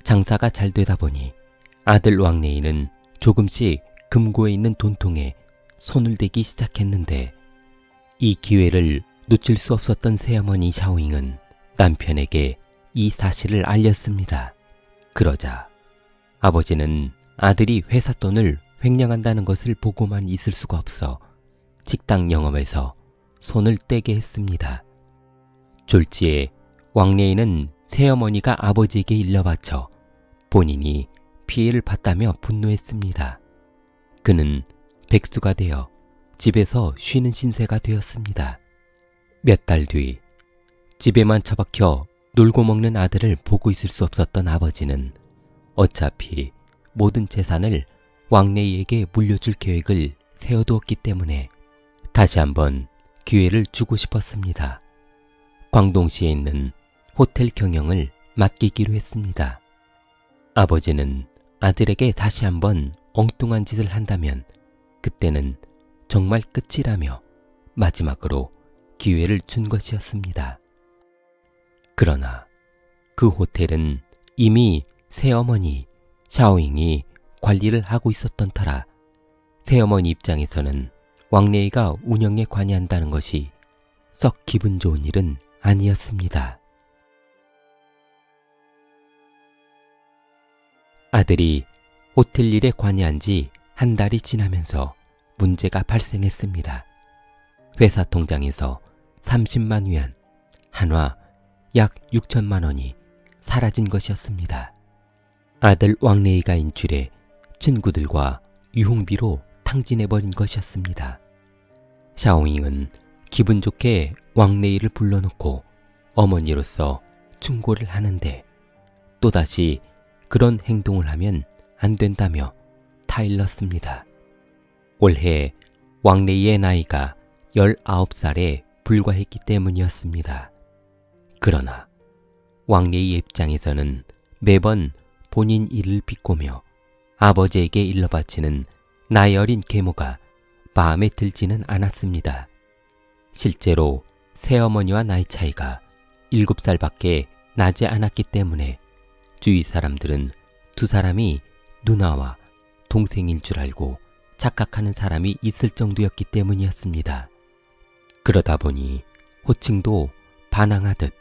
장사가 잘 되다 보니 아들 왕레이는 조금씩 금고에 있는 돈통에 손을 대기 시작했는데 이 기회를 놓칠 수 없었던 새어머니 샤오잉은 남편에게 이 사실을 알렸습니다. 그러자 아버지는 아들이 회사 돈을 횡령한다는 것을 보고만 있을 수가 없어 식당 영업에서 손을 떼게 했습니다. 졸지에 왕래이는 새어머니가 아버지에게 일러바쳐 본인이 피해를 봤다며 분노했습니다. 그는 백수가 되어 집에서 쉬는 신세가 되었습니다. 몇 달 뒤 집에만 처박혀 놀고 먹는 아들을 보고 있을 수 없었던 아버지는 어차피 모든 재산을 왕래이에게 물려줄 계획을 세워두었기 때문에 다시 한번 기회를 주고 싶었습니다. 광동시에 있는 호텔 경영을 맡기기로 했습니다. 아버지는 아들에게 다시 한번 엉뚱한 짓을 한다면 그때는 정말 끝이라며 마지막으로 기회를 준 것이었습니다. 그러나 그 호텔은 이미 새어머니 샤오잉이 관리를 하고 있었던 터라 새어머니 입장에서는 왕래이가 운영에 관여한다는 것이 썩 기분 좋은 일은 아니었습니다. 아들이 호텔 일에 관여한 지 한 달이 지나면서 문제가 발생했습니다. 회사 통장에서 30만 위안, 한화 약 6천만 원이 사라진 것이었습니다. 아들 왕래이가 인출해 친구들과 유흥비로 탕진해버린 것이었습니다. 샤오잉은 기분 좋게 왕래이를 불러놓고 어머니로서 충고를 하는데 또다시 그런 행동을 하면 안 된다며 타일렀습니다. 올해 왕래이의 나이가 19살에 불과했기 때문이었습니다. 그러나 왕래이의 입장에서는 매번 본인 일을 비꼬며 아버지에게 일러바치는 나이 어린 계모가 마음에 들지는 않았습니다. 실제로 새어머니와 나이 차이가 7살밖에 나지 않았기 때문에 주위 사람들은 두 사람이 누나와 동생인 줄 알고 착각하는 사람이 있을 정도였기 때문이었습니다. 그러다 보니 호칭도 반항하듯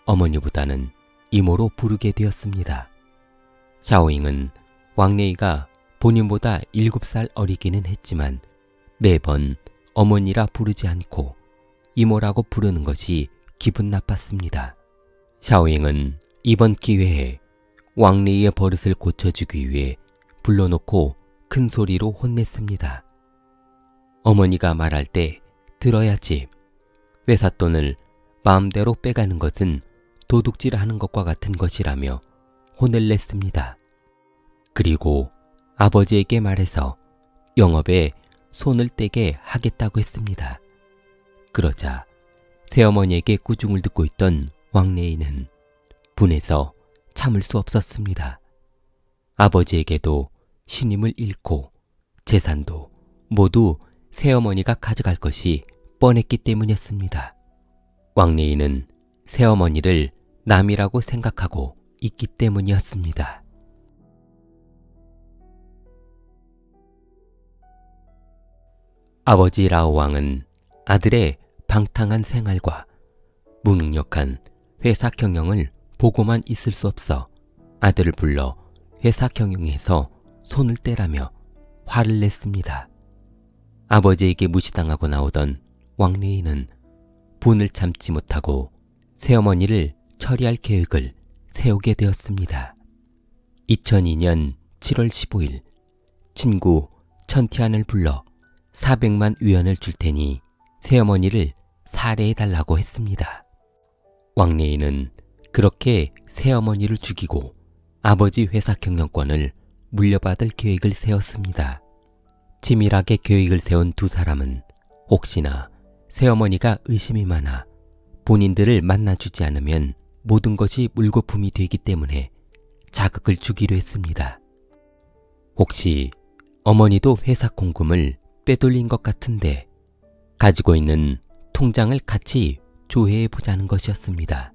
어머니보다는 이모로 부르게 되었습니다. 샤오잉은 왕래이가 본인보다 7살 어리기는 했지만 매번 어머니라 부르지 않고 이모라고 부르는 것이 기분 나빴습니다. 샤오잉은 이번 기회에 왕래이의 버릇을 고쳐주기 위해 불러놓고 큰 소리로 혼냈습니다. 어머니가 말할 때 들어야지. 회사 돈을 마음대로 빼가는 것은 도둑질하는 것과 같은 것이라며 혼을 냈습니다. 그리고 아버지에게 말해서 영업에 손을 떼게 하겠다고 했습니다. 그러자 새어머니에게 꾸중을 듣고 있던 왕래이는 분해서 참을 수 없었습니다. 아버지에게도 신임을 잃고 재산도 모두 새어머니가 가져갈 것이 뻔했기 때문이었습니다. 왕래이는 새어머니를 남이라고 생각하고 있기 때문이었습니다. 아버지 라오왕은 아들의 방탕한 생활과 무능력한 회사 경영을 보고만 있을 수 없어 아들을 불러 회사 경영에서 손을 떼라며 화를 냈습니다. 아버지에게 무시당하고 나오던 왕래이는 분을 참지 못하고 새어머니를 처리할 계획을 세우게 되었습니다. 2002년 7월 15일 친구 천티안을 불러 400만 위안을 줄 테니 새어머니를 살해해달라고 했습니다. 왕래인은 그렇게 새어머니를 죽이고 아버지 회사 경영권을 물려받을 계획을 세웠습니다. 치밀하게 계획을 세운 두 사람은 혹시나 새어머니가 의심이 많아 본인들을 만나주지 않으면 모든 것이 물거품이 되기 때문에 자극을 주기로 했습니다. 혹시 어머니도 회사 공금을 빼돌린 것 같은데 가지고 있는 통장을 같이 조회해 보자는 것이었습니다.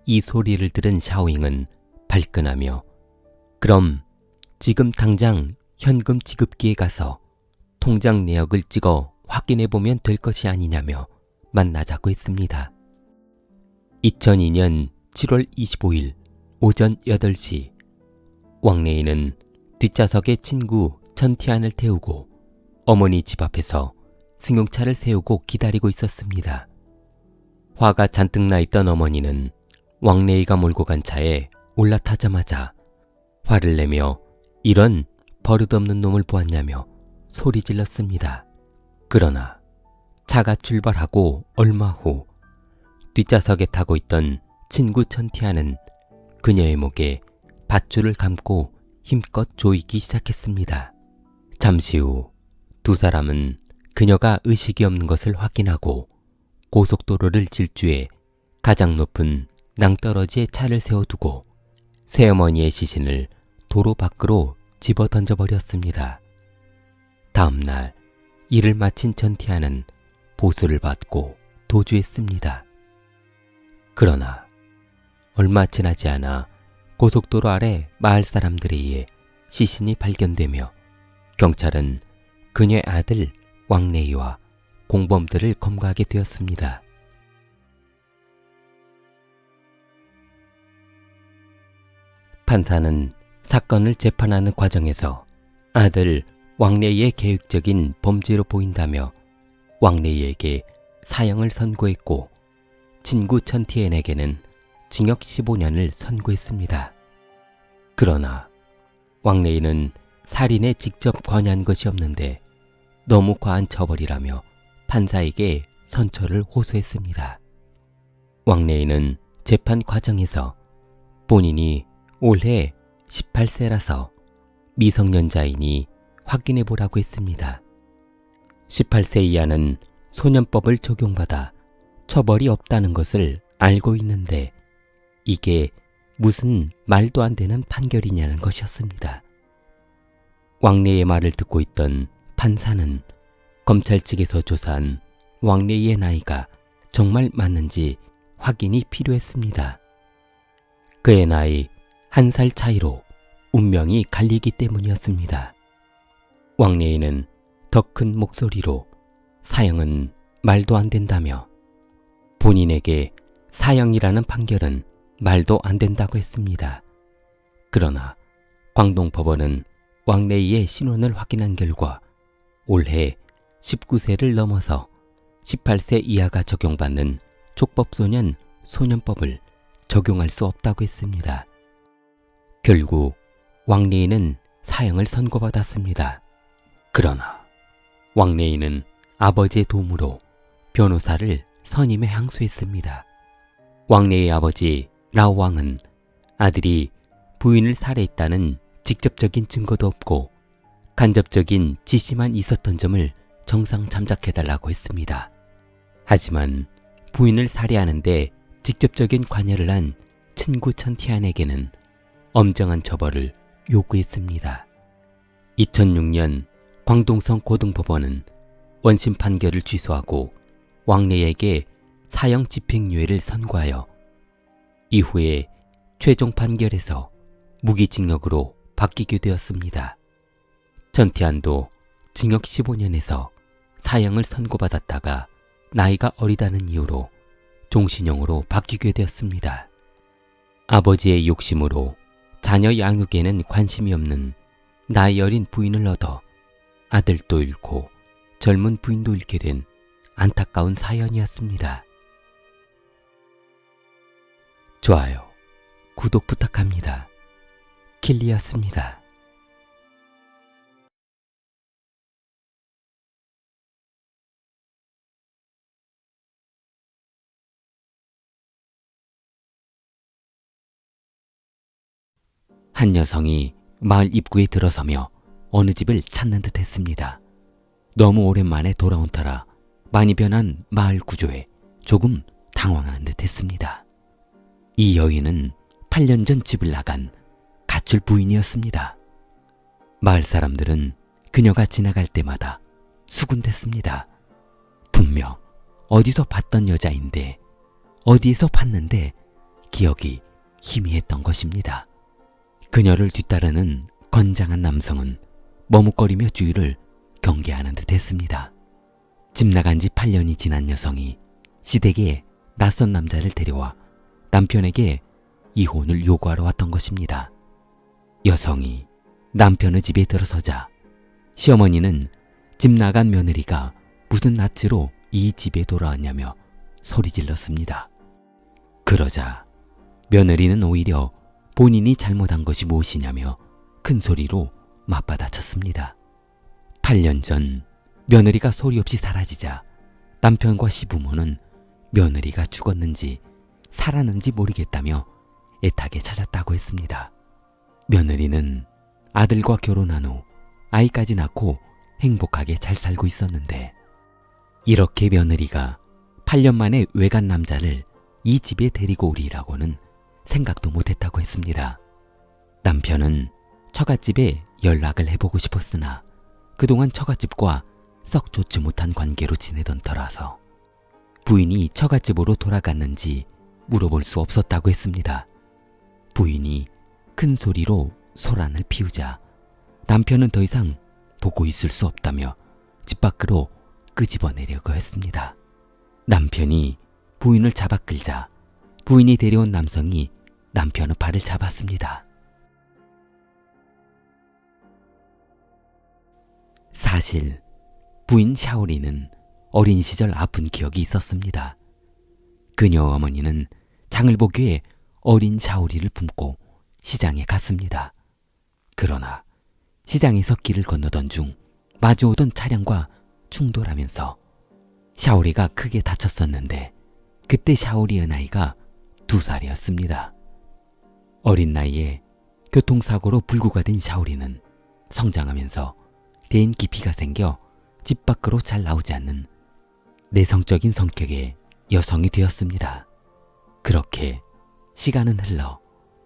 이 소리를 들은 샤오잉은 발끈하며 그럼 지금 당장 현금 지급기에 가서 통장 내역을 찍어 확인해 보면 될 것이 아니냐며 만나자고 했습니다. 2002년 7월 25일 오전 8시 왕래인은 뒷좌석에 친구 천티안을 태우고 어머니 집 앞에서 승용차를 세우고 기다리고 있었습니다. 화가 잔뜩 나 있던 어머니는 왕래이가 몰고 간 차에 올라타자마자 화를 내며 이런 버릇없는 놈을 보았냐며 소리 질렀습니다. 그러나 차가 출발하고 얼마 후 뒷좌석에 타고 있던 친구 천티안은 그녀의 목에 밧줄을 감고 힘껏 조이기 시작했습니다. 잠시 후 두 사람은 그녀가 의식이 없는 것을 확인하고 고속도로를 질주해 가장 높은 낭떠러지에 차를 세워두고 새어머니의 시신을 도로 밖으로 집어 던져버렸습니다. 다음 날 일을 마친 천티안은 보수를 받고 도주했습니다. 그러나 얼마 지나지 않아 고속도로 아래 마을 사람들에 의해 시신이 발견되며 경찰은 그녀의 아들 왕래이와 공범들을 검거하게 되었습니다. 판사는 사건을 재판하는 과정에서 아들 왕래이의 계획적인 범죄로 보인다며 왕래이에게 사형을 선고했고 친구 천티엔에게는 징역 15년을 선고했습니다. 그러나 왕래이는 살인에 직접 관여한 것이 없는데 너무 과한 처벌이라며 판사에게 선처를 호소했습니다. 왕래이는 재판 과정에서 본인이 올해 18세라서 미성년자이니 확인해보라고 했습니다. 18세 이하는 소년법을 적용받아 처벌이 없다는 것을 알고 있는데 이게 무슨 말도 안 되는 판결이냐는 것이었습니다. 왕래이의 말을 듣고 있던 판사는 검찰 측에서 조사한 왕래이의 나이가 정말 맞는지 확인이 필요했습니다. 그의 나이 1살 차이로 운명이 갈리기 때문이었습니다. 왕래이는 더 큰 목소리로 사형은 말도 안 된다며 본인에게 사형이라는 판결은 말도 안 된다고 했습니다. 그러나 광동법원은 왕래이의 신원을 확인한 결과 올해 19세를 넘어서 18세 이하가 적용받는 촉법소년 소년법을 적용할 수 없다고 했습니다. 결국 왕래이는 사형을 선고받았습니다. 그러나 왕래이는 아버지의 도움으로 변호사를 선임해 항소했습니다. 왕래이의 아버지 라오왕은 아들이 부인을 살해했다는 직접적인 증거도 없고 간접적인 지시만 있었던 점을 정상 참작해달라고 했습니다. 하지만 부인을 살해하는데 직접적인 관여를 한 친구 천티안에게는 엄정한 처벌을 요구했습니다. 2006년 광동성 고등법원은 원심 판결을 취소하고 왕래이에게 사형 집행유예를 선고하여 이후에 최종 판결에서 무기징역으로 바뀌게 되었습니다. 천티안도 징역 15년에서 사형을 선고받았다가 나이가 어리다는 이유로 종신형으로 바뀌게 되었습니다. 아버지의 욕심으로 자녀 양육에는 관심이 없는 나이 어린 부인을 얻어 아들도 잃고 젊은 부인도 잃게 된 안타까운 사연이었습니다. 좋아요, 구독 부탁합니다. 킬리였습니다. 한 여성이 마을 입구에 들어서며 어느 집을 찾는 듯 했습니다. 너무 오랜만에 돌아온 터라 많이 변한 마을 구조에 조금 당황한 듯 했습니다. 이 여인은 8년 전 집을 나간 가출 부인이었습니다. 마을 사람들은 그녀가 지나갈 때마다 수군댔습니다. 분명 어디서 봤던 여자인데 어디에서 봤는데 기억이 희미했던 것입니다. 그녀를 뒤따르는 건장한 남성은 머뭇거리며 주위를 경계하는 듯 했습니다. 집 나간 지 8년이 지난 여성이 시댁에 낯선 남자를 데려와 남편에게 이혼을 요구하러 왔던 것입니다. 여성이 남편의 집에 들어서자 시어머니는 집 나간 며느리가 무슨 낯으로 이 집에 돌아왔냐며 소리질렀습니다. 그러자 며느리는 오히려 본인이 잘못한 것이 무엇이냐며 큰 소리로 맞받아쳤습니다. 8년 전 며느리가 소리 없이 사라지자 남편과 시부모는 며느리가 죽었는지 살았는지 모르겠다며 애타게 찾았다고 했습니다. 며느리는 아들과 결혼한 후 아이까지 낳고 행복하게 잘 살고 있었는데 이렇게 며느리가 8년 만에 외간 남자를 이 집에 데리고 오리라고는 생각도 못했다고 했습니다. 남편은 처갓집에 연락을 해보고 싶었으나 그동안 처갓집과 썩 좋지 못한 관계로 지내던 터라서 부인이 처갓집으로 돌아갔는지 물어볼 수 없었다고 했습니다. 부인이 큰 소리로 소란을 피우자 남편은 더 이상 보고 있을 수 없다며 집 밖으로 끄집어내려고 했습니다. 남편이 부인을 잡아 끌자 부인이 데려온 남성이 남편의 발을 잡았습니다. 사실 부인 샤오리는 어린 시절 아픈 기억이 있었습니다. 그녀 어머니는 장을 보기 위해 어린 샤오리를 품고 시장에 갔습니다. 그러나 시장에서 길을 건너던 중 마주오던 차량과 충돌하면서 샤오리가 크게 다쳤었는데 그때 샤오리의 나이가 2살이었습니다. 어린 나이에 교통사고로 불구가 된 샤오리는 성장하면서 대인 기피가 생겨 집 밖으로 잘 나오지 않는 내성적인 성격의 여성이 되었습니다. 그렇게 시간은 흘러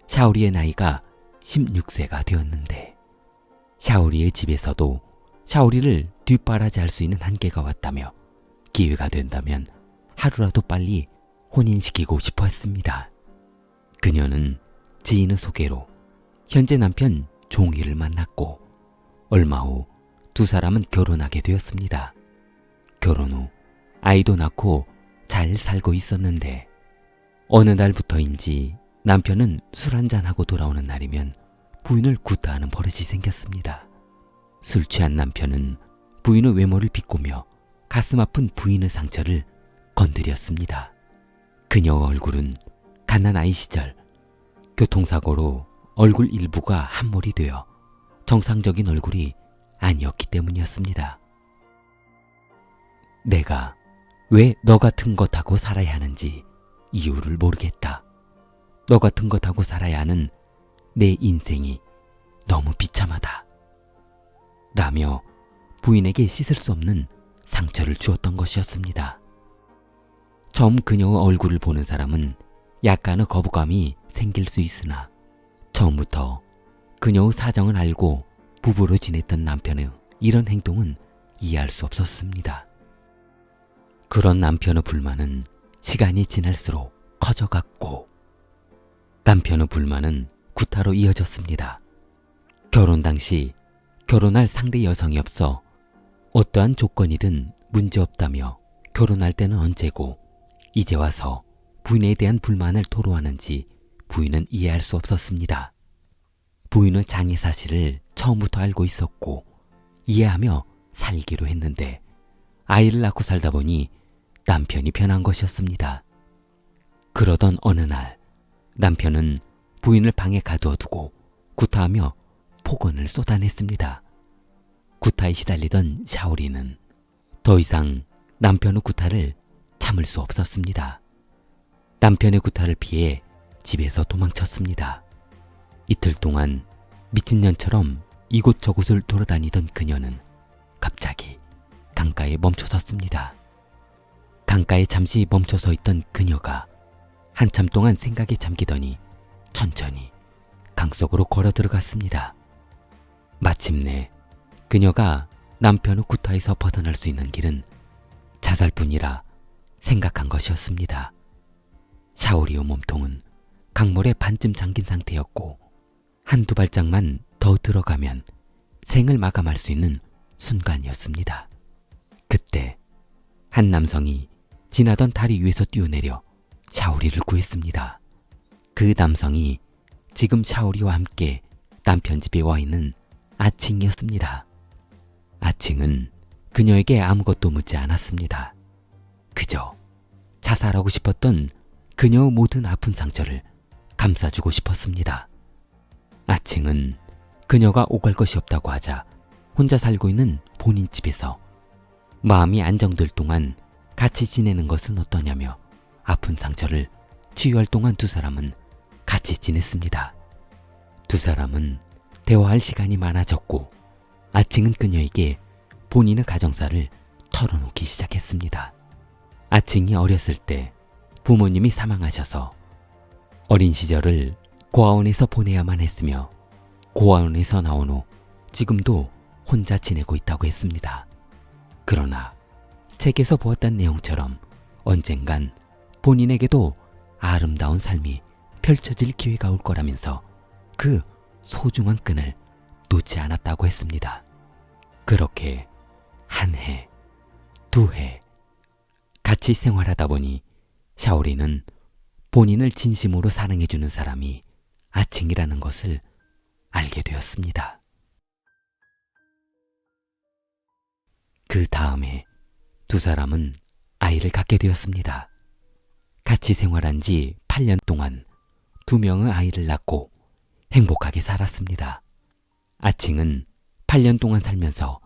샤오리의 나이가 16세가 되었는데 샤오리의 집에서도 샤오리를 뒷바라지할 수 있는 한계가 왔다며 기회가 된다면 하루라도 빨리 혼인시키고 싶어 했습니다. 그녀는 지인의 소개로 현재 남편 종이를 만났고 얼마 후 두 사람은 결혼하게 되었습니다. 결혼 후 아이도 낳고 잘 살고 있었는데 어느 날부터인지 남편은 술 한잔하고 돌아오는 날이면 부인을 구타하는 버릇이 생겼습니다. 술 취한 남편은 부인의 외모를 비꼬며 가슴 아픈 부인의 상처를 건드렸습니다. 그녀의 얼굴은 갓난아이 시절 교통사고로 얼굴 일부가 함몰이 되어 정상적인 얼굴이 아니었기 때문이었습니다. 내가 왜 너 같은 것하고 살아야 하는지 이유를 모르겠다. 너 같은 것하고 살아야 하는 내 인생이 너무 비참하다. 라며 부인에게 씻을 수 없는 상처를 주었던 것이었습니다. 처음 그녀의 얼굴을 보는 사람은 약간의 거부감이 생길 수 있으나 처음부터 그녀의 사정을 알고 부부로 지냈던 남편의 이런 행동은 이해할 수 없었습니다. 그런 남편의 불만은 시간이 지날수록 커져갔고 남편의 불만은 구타로 이어졌습니다. 결혼 당시 결혼할 상대 여성이 없어 어떠한 조건이든 문제없다며 결혼할 때는 언제고 이제 와서 부인에 대한 불만을 토로하는지 부인은 이해할 수 없었습니다. 부인의 장애 사실을 처음부터 알고 있었고 이해하며 살기로 했는데 아이를 낳고 살다 보니 남편이 변한 것이었습니다. 그러던 어느 날 남편은 부인을 방에 가두어 두고 구타하며 폭언을 쏟아냈습니다. 구타에 시달리던 샤오리는 더 이상 남편의 구타를 참을 수 없었습니다. 남편의 구타를 피해 집에서 도망쳤습니다. 이틀 동안 미친년처럼 이곳저곳을 돌아다니던 그녀는 갑자기 강가에 멈춰섰습니다. 강가에 잠시 멈춰서 있던 그녀가 한참 동안 생각에 잠기더니 천천히 강 속으로 걸어 들어갔습니다. 마침내 그녀가 남편의 구타에서 벗어날 수 있는 길은 자살뿐이라 생각한 것이었습니다. 샤오리의 몸통은 강물에 반쯤 잠긴 상태였고 한두 발짝만 더 들어가면 생을 마감할 수 있는 순간이었습니다. 그때 한 남성이 지나던 다리 위에서 뛰어내려 샤오리를 구했습니다. 그 남성이 지금 샤오리와 함께 남편 집에 와 있는 아칭이었습니다. 아칭은 그녀에게 아무것도 묻지 않았습니다. 그저 자살하고 싶었던 그녀의 모든 아픈 상처를 감싸주고 싶었습니다. 아칭은 그녀가 오갈 것이 없다고 하자 혼자 살고 있는 본인 집에서 마음이 안정될 동안 같이 지내는 것은 어떠냐며 아픈 상처를 치유할 동안 두 사람은 같이 지냈습니다. 두 사람은 대화할 시간이 많아졌고 아칭은 그녀에게 본인의 가정사를 털어놓기 시작했습니다. 아칭이 어렸을 때 부모님이 사망하셔서 어린 시절을 고아원에서 보내야만 했으며 고아원에서 나온 후 지금도 혼자 지내고 있다고 했습니다. 그러나 책에서 보았던 내용처럼 언젠간 본인에게도 아름다운 삶이 펼쳐질 기회가 올 거라면서 그 소중한 끈을 놓지 않았다고 했습니다. 그렇게 한 해, 두 해 같이 생활하다 보니 샤오리는 본인을 진심으로 사랑해주는 사람이 아칭이라는 것을 알게 되었습니다. 그 다음에 두 사람은 아이를 갖게 되었습니다. 같이 생활한 지 8년 동안 2명의 아이를 낳고 행복하게 살았습니다. 아칭은 8년 동안 살면서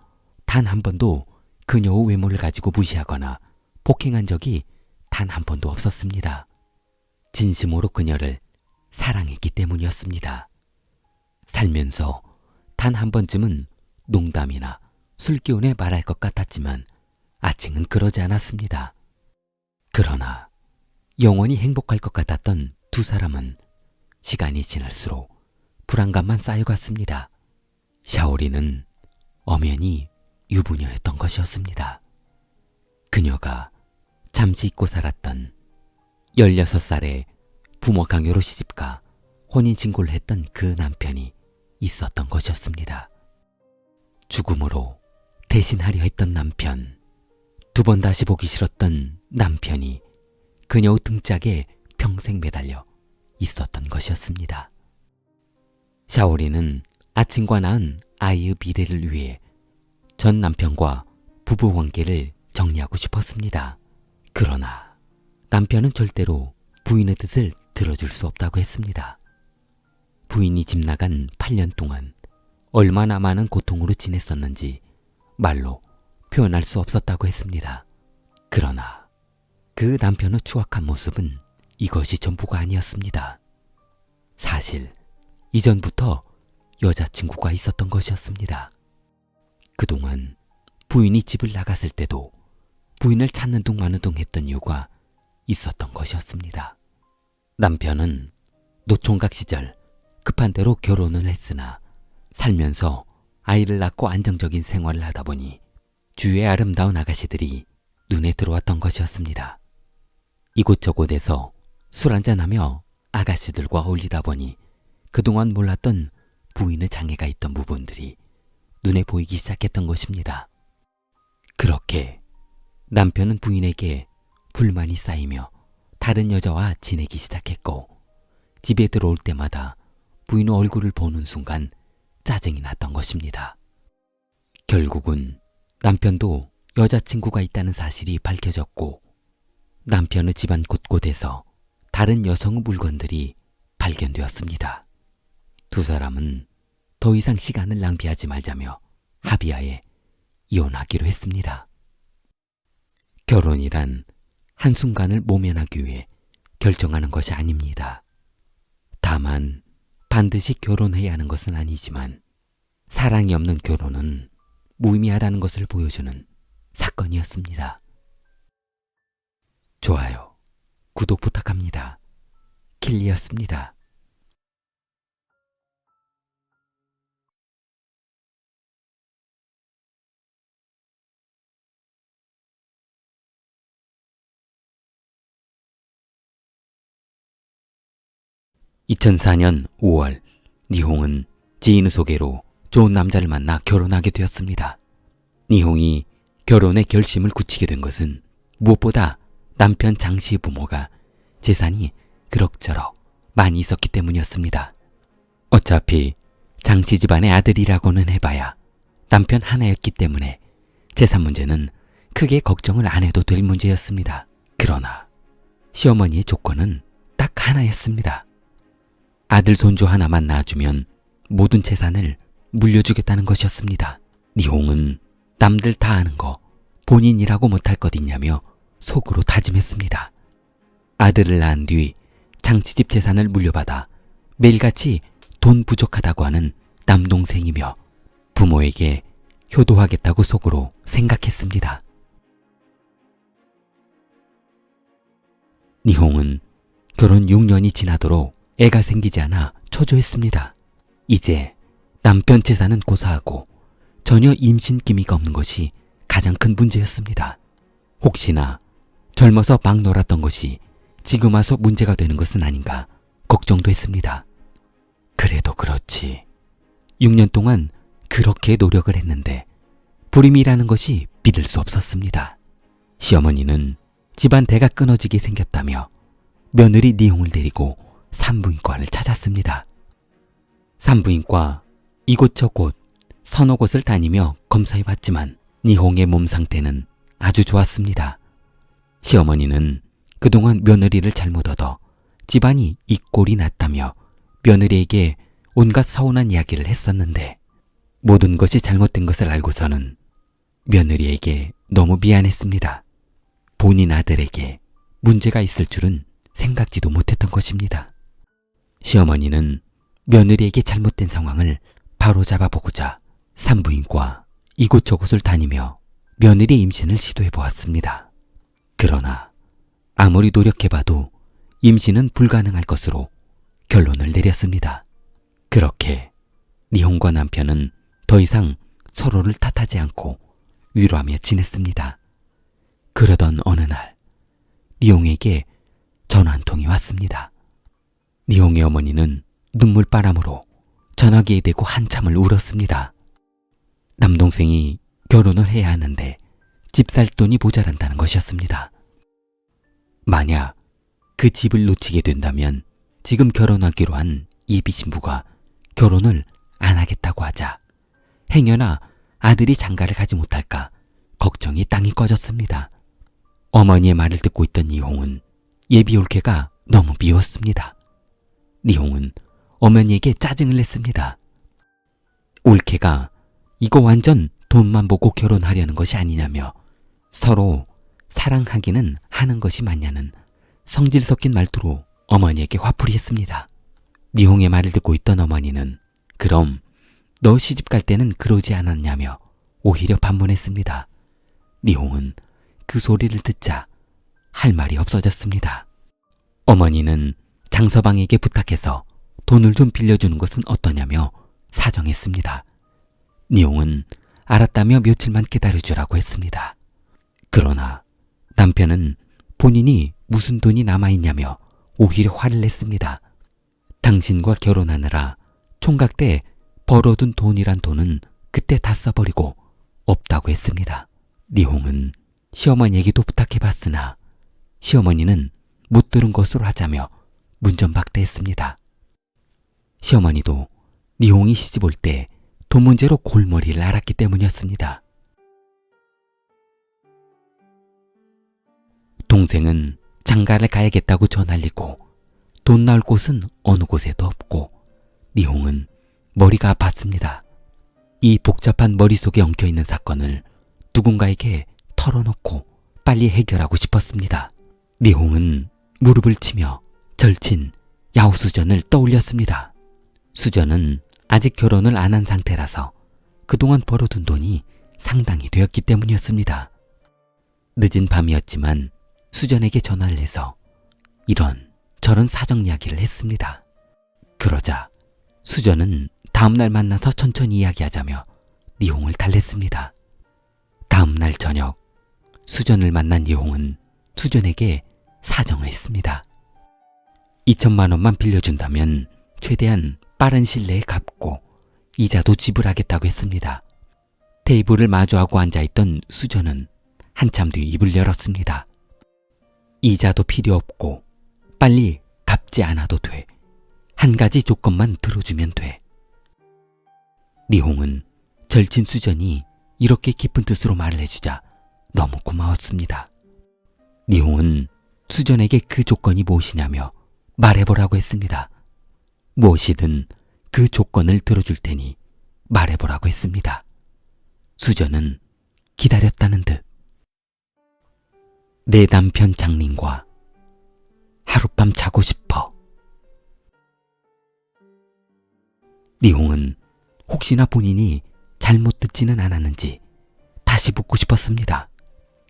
단 한 번도 그녀의 외모를 가지고 무시하거나 폭행한 적이 단 한 번도 없었습니다. 진심으로 그녀를 사랑했기 때문이었습니다. 살면서 단 한 번쯤은 농담이나 술기운에 말할 것 같았지만 아칭은 그러지 않았습니다. 그러나 영원히 행복할 것 같았던 두 사람은 시간이 지날수록 불안감만 쌓여갔습니다. 샤오리는 엄연히 유부녀였던 것이었습니다. 그녀가 잠시 잊고 살았던 16살에 부모 강요로 시집가 혼인신고를 했던 그 남편이 있었던 것이었습니다. 죽음으로 대신하려 했던 남편, 두 번 다시 보기 싫었던 남편이 그녀의 등짝에 평생 매달려 있었던 것이었습니다. 샤오리는 아칭과 낳은 아이의 미래를 위해 전 남편과 부부 관계를 정리하고 싶었습니다. 그러나 남편은 절대로 부인의 뜻을 들어줄 수 없다고 했습니다. 부인이 집 나간 8년 동안 얼마나 많은 고통으로 지냈었는지 말로 표현할 수 없었다고 했습니다. 그러나 그 남편의 추악한 모습은 이것이 전부가 아니었습니다. 사실 이전부터 여자친구가 있었던 것이었습니다. 그동안 부인이 집을 나갔을 때도 부인을 찾는 둥 마는 둥 했던 이유가 있었던 것이었습니다. 남편은 노총각 시절 급한 대로 결혼을 했으나 살면서 아이를 낳고 안정적인 생활을 하다 보니 주위의 아름다운 아가씨들이 눈에 들어왔던 것이었습니다. 이곳저곳에서 술 한잔하며 아가씨들과 어울리다 보니 그동안 몰랐던 부인의 장애가 있던 부분들이 눈에 보이기 시작했던 것입니다. 그렇게 남편은 부인에게 불만이 쌓이며 다른 여자와 지내기 시작했고 집에 들어올 때마다 부인의 얼굴을 보는 순간 짜증이 났던 것입니다. 결국은 남편도 여자친구가 있다는 사실이 밝혀졌고 남편의 집안 곳곳에서 다른 여성의 물건들이 발견되었습니다. 두 사람은 더 이상 시간을 낭비하지 말자며 합의하에 이혼하기로 했습니다. 결혼이란 한순간을 모면하기 위해 결정하는 것이 아닙니다. 다만 반드시 결혼해야 하는 것은 아니지만 사랑이 없는 결혼은 무의미하다는 것을 보여주는 사건이었습니다. 좋아요, 구독 부탁합니다. 킬리였습니다. (2004년 5월) 니홍은 지인의 소개로 좋은 남자를 만나 결혼하게 되었습니다. 니홍이 결혼의 결심을 굳히게 된 것은 무엇보다 남편 장씨의 부모가 재산이 그럭저럭 많이 있었기 때문이었습니다. 어차피 장씨 집안의 아들이라고는 해봐야 남편 하나였기 때문에 재산 문제는 크게 걱정을 안 해도 될 문제였습니다. 그러나 시어머니의 조건은 딱 하나였습니다. 아들 손주 하나만 낳아주면 모든 재산을 물려주겠다는 것이었습니다. 니홍은 남들 다 아는 거 본인이라고 못할 것 있냐며 속으로 다짐했습니다. 아들을 낳은 뒤 장치집 재산을 물려받아 매일같이 돈 부족하다고 하는 남동생이며 부모에게 효도하겠다고 속으로 생각했습니다. 니홍은 결혼 6년이 지나도록 애가 생기지 않아 초조했습니다. 이제 남편 재산은 고사하고 전혀 임신 기미가 없는 것이 가장 큰 문제였습니다. 혹시나 젊어서 막 놀았던 것이 지금 와서 문제가 되는 것은 아닌가 걱정도 했습니다. 그래도 그렇지. 6년 동안 그렇게 노력을 했는데 불임이라는 것이 믿을 수 없었습니다. 시어머니는 집안 대가 끊어지게 생겼다며 며느리 니홍을 데리고 산부인과를 찾았습니다. 산부인과 이곳저곳 서너 곳을 다니며 검사해봤지만 니홍의 몸 상태는 아주 좋았습니다. 시어머니는 그동안 며느리를 잘못 얻어 집안이 이 꼴이 났다며 며느리에게 온갖 서운한 이야기를 했었는데 모든 것이 잘못된 것을 알고서는 며느리에게 너무 미안했습니다. 본인 아들에게 문제가 있을 줄은 생각지도 못했던 것입니다. 시어머니는 며느리에게 잘못된 상황을 바로 잡아보고자 산부인과 이곳저곳을 다니며 며느리 임신을 시도해보았습니다. 그러나 아무리 노력해봐도 임신은 불가능할 것으로 결론을 내렸습니다. 그렇게 니홍과 남편은 더 이상 서로를 탓하지 않고 위로하며 지냈습니다. 그러던 어느 날 니홍에게 전화 한 통이 왔습니다. 니홍의 어머니는 눈물바람으로 전화기에 대고 한참을 울었습니다. 남동생이 결혼을 해야 하는데 집 살 돈이 모자란다는 것이었습니다. 만약 그 집을 놓치게 된다면 지금 결혼하기로 한 예비신부가 결혼을 안 하겠다고 하자 행여나 아들이 장가를 가지 못할까 걱정이 땅이 꺼졌습니다. 어머니의 말을 듣고 있던 니홍은 예비 올케가 너무 미웠습니다. 니홍은 어머니에게 짜증을 냈습니다. 올케가 이거 완전 돈만 보고 결혼하려는 것이 아니냐며 서로 사랑하기는 하는 것이 맞냐는 성질 섞인 말투로 어머니에게 화풀이 했습니다. 니홍의 말을 듣고 있던 어머니는 그럼 너 시집 갈 때는 그러지 않았냐며 오히려 반문했습니다. 니홍은 그 소리를 듣자 할 말이 없어졌습니다. 어머니는 장서방에게 부탁해서 돈을 좀 빌려주는 것은 어떠냐며 사정했습니다. 니홍은 알았다며 며칠만 기다려주라고 했습니다. 그러나 남편은 본인이 무슨 돈이 남아있냐며 오히려 화를 냈습니다. 당신과 결혼하느라 총각 때 벌어둔 돈이란 돈은 그때 다 써버리고 없다고 했습니다. 니홍은 시어머니에게도 부탁해봤으나 시어머니는 못 들은 것으로 하자며 문전박대했습니다. 시어머니도 니홍이 시집 올 때 돈 문제로 골머리를 앓았기 때문이었습니다. 동생은 장가를 가야겠다고 전알리고 돈 나올 곳은 어느 곳에도 없고 니홍은 머리가 아팠습니다. 이 복잡한 머릿속에 엉켜있는 사건을 누군가에게 털어놓고 빨리 해결하고 싶었습니다. 니홍은 무릎을 치며 절친 야오수전을 떠올렸습니다. 수전은 아직 결혼을 안 한 상태라서 그동안 벌어둔 돈이 상당히 되었기 때문이었습니다. 늦은 밤이었지만 수전에게 전화를 해서 이런 저런 사정 이야기를 했습니다. 그러자 수전은 다음날 만나서 천천히 이야기하자며 니홍을 달랬습니다. 다음날 저녁 수전을 만난 니홍은 수전에게 사정을 했습니다. 2천만 원만 빌려준다면 최대한 빠른 시일 내에 갚고 이자도 지불하겠다고 했습니다. 테이블을 마주하고 앉아있던 수전은 한참 뒤 입을 열었습니다. 이자도 필요 없고 빨리 갚지 않아도 돼. 한 가지 조건만 들어주면 돼. 니홍은 절친 수전이 이렇게 깊은 뜻으로 말을 해주자 너무 고마웠습니다. 니홍은 수전에게 그 조건이 무엇이냐며 말해보라고 했습니다. 무엇이든 그 조건을 들어줄 테니 말해보라고 했습니다. 수전은 기다렸다는 듯. 내 남편 장린과 하룻밤 자고 싶어. 니홍은 혹시나 본인이 잘못 듣지는 않았는지 다시 묻고 싶었습니다.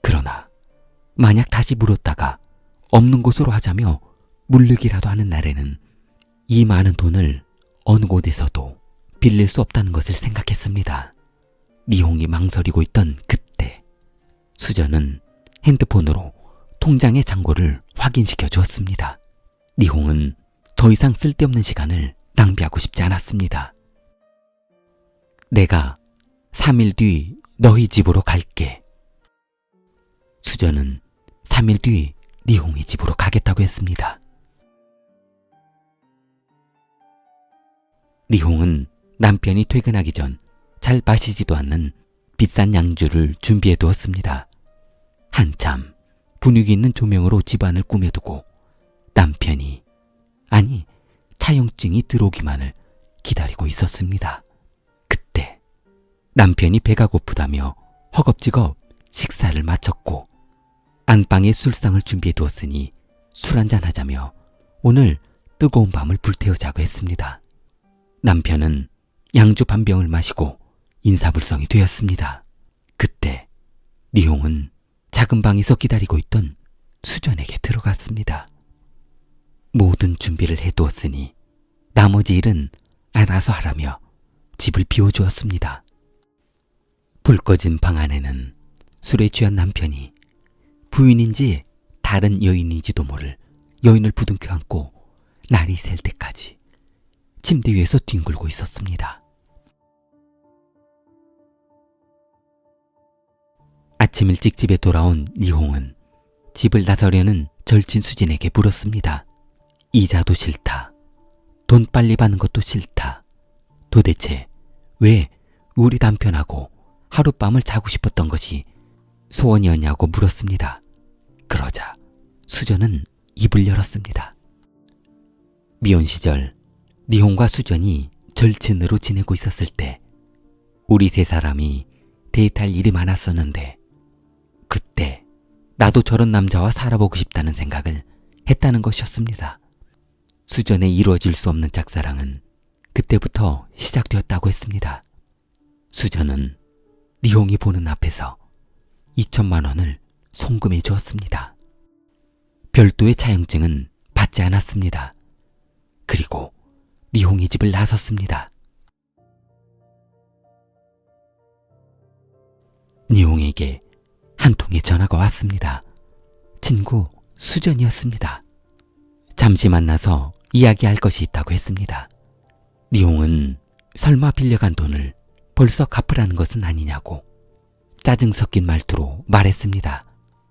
그러나 만약 다시 물었다가 없는 곳으로 하자며 물르기라도 하는 날에는 이 많은 돈을 어느 곳에서도 빌릴 수 없다는 것을 생각했습니다. 니홍이 망설이고 있던 그때 수전은 핸드폰으로 통장의 잔고를 확인시켜 주었습니다. 니홍은 더 이상 쓸데없는 시간을 낭비하고 싶지 않았습니다. 내가 3일 뒤 너희 집으로 갈게. 수전은 3일 뒤 니홍이 집으로 가겠다고 했습니다. 니홍은 남편이 퇴근하기 전 잘 마시지도 않는 비싼 양주를 준비해 두었습니다. 한참 분위기 있는 조명으로 집안을 꾸며두고 남편이, 아니 차용증이 들어오기만을 기다리고 있었습니다. 그때 남편이 배가 고프다며 허겁지겁 식사를 마쳤고 안방에 술상을 준비해 두었으니 술 한잔 하자며 오늘 뜨거운 밤을 불태우자고 했습니다. 남편은 양주 반 병을 마시고 인사불성이 되었습니다. 그때 니홍은 작은 방에서 기다리고 있던 수전에게 들어갔습니다. 모든 준비를 해두었으니 나머지 일은 알아서 하라며 집을 비워주었습니다. 불 꺼진 방 안에는 술에 취한 남편이 부인인지 다른 여인인지도 모를 여인을 부둥켜 안고 날이 셀 때까지 침대 위에서 뒹굴고 있었습니다. 아침 일찍 집에 돌아온 니홍은 집을 나서려는 절친 수진에게 물었습니다. 이자도 싫다. 돈 빨리 받는 것도 싫다. 도대체 왜 우리 남편하고 하룻밤을 자고 싶었던 것이 소원이었냐고 물었습니다. 그러자 수전은 입을 열었습니다. 미혼 시절 니홍과 수전이 절친으로 지내고 있었을 때 우리 세 사람이 데이트할 일이 많았었는데 그때 나도 저런 남자와 살아보고 싶다는 생각을 했다는 것이었습니다. 수전의 이루어질 수 없는 짝사랑은 그때부터 시작되었다고 했습니다. 수전은 니홍이 보는 앞에서 2천만 원을 송금해 주었습니다. 별도의 차용증은 받지 않았습니다. 그리고 니홍이 집을 나섰습니다. 니홍에게 한 통의 전화가 왔습니다. 친구 수전이었습니다. 잠시 만나서 이야기할 것이 있다고 했습니다. 니홍은 설마 빌려간 돈을 벌써 갚으라는 것은 아니냐고 짜증 섞인 말투로 말했습니다.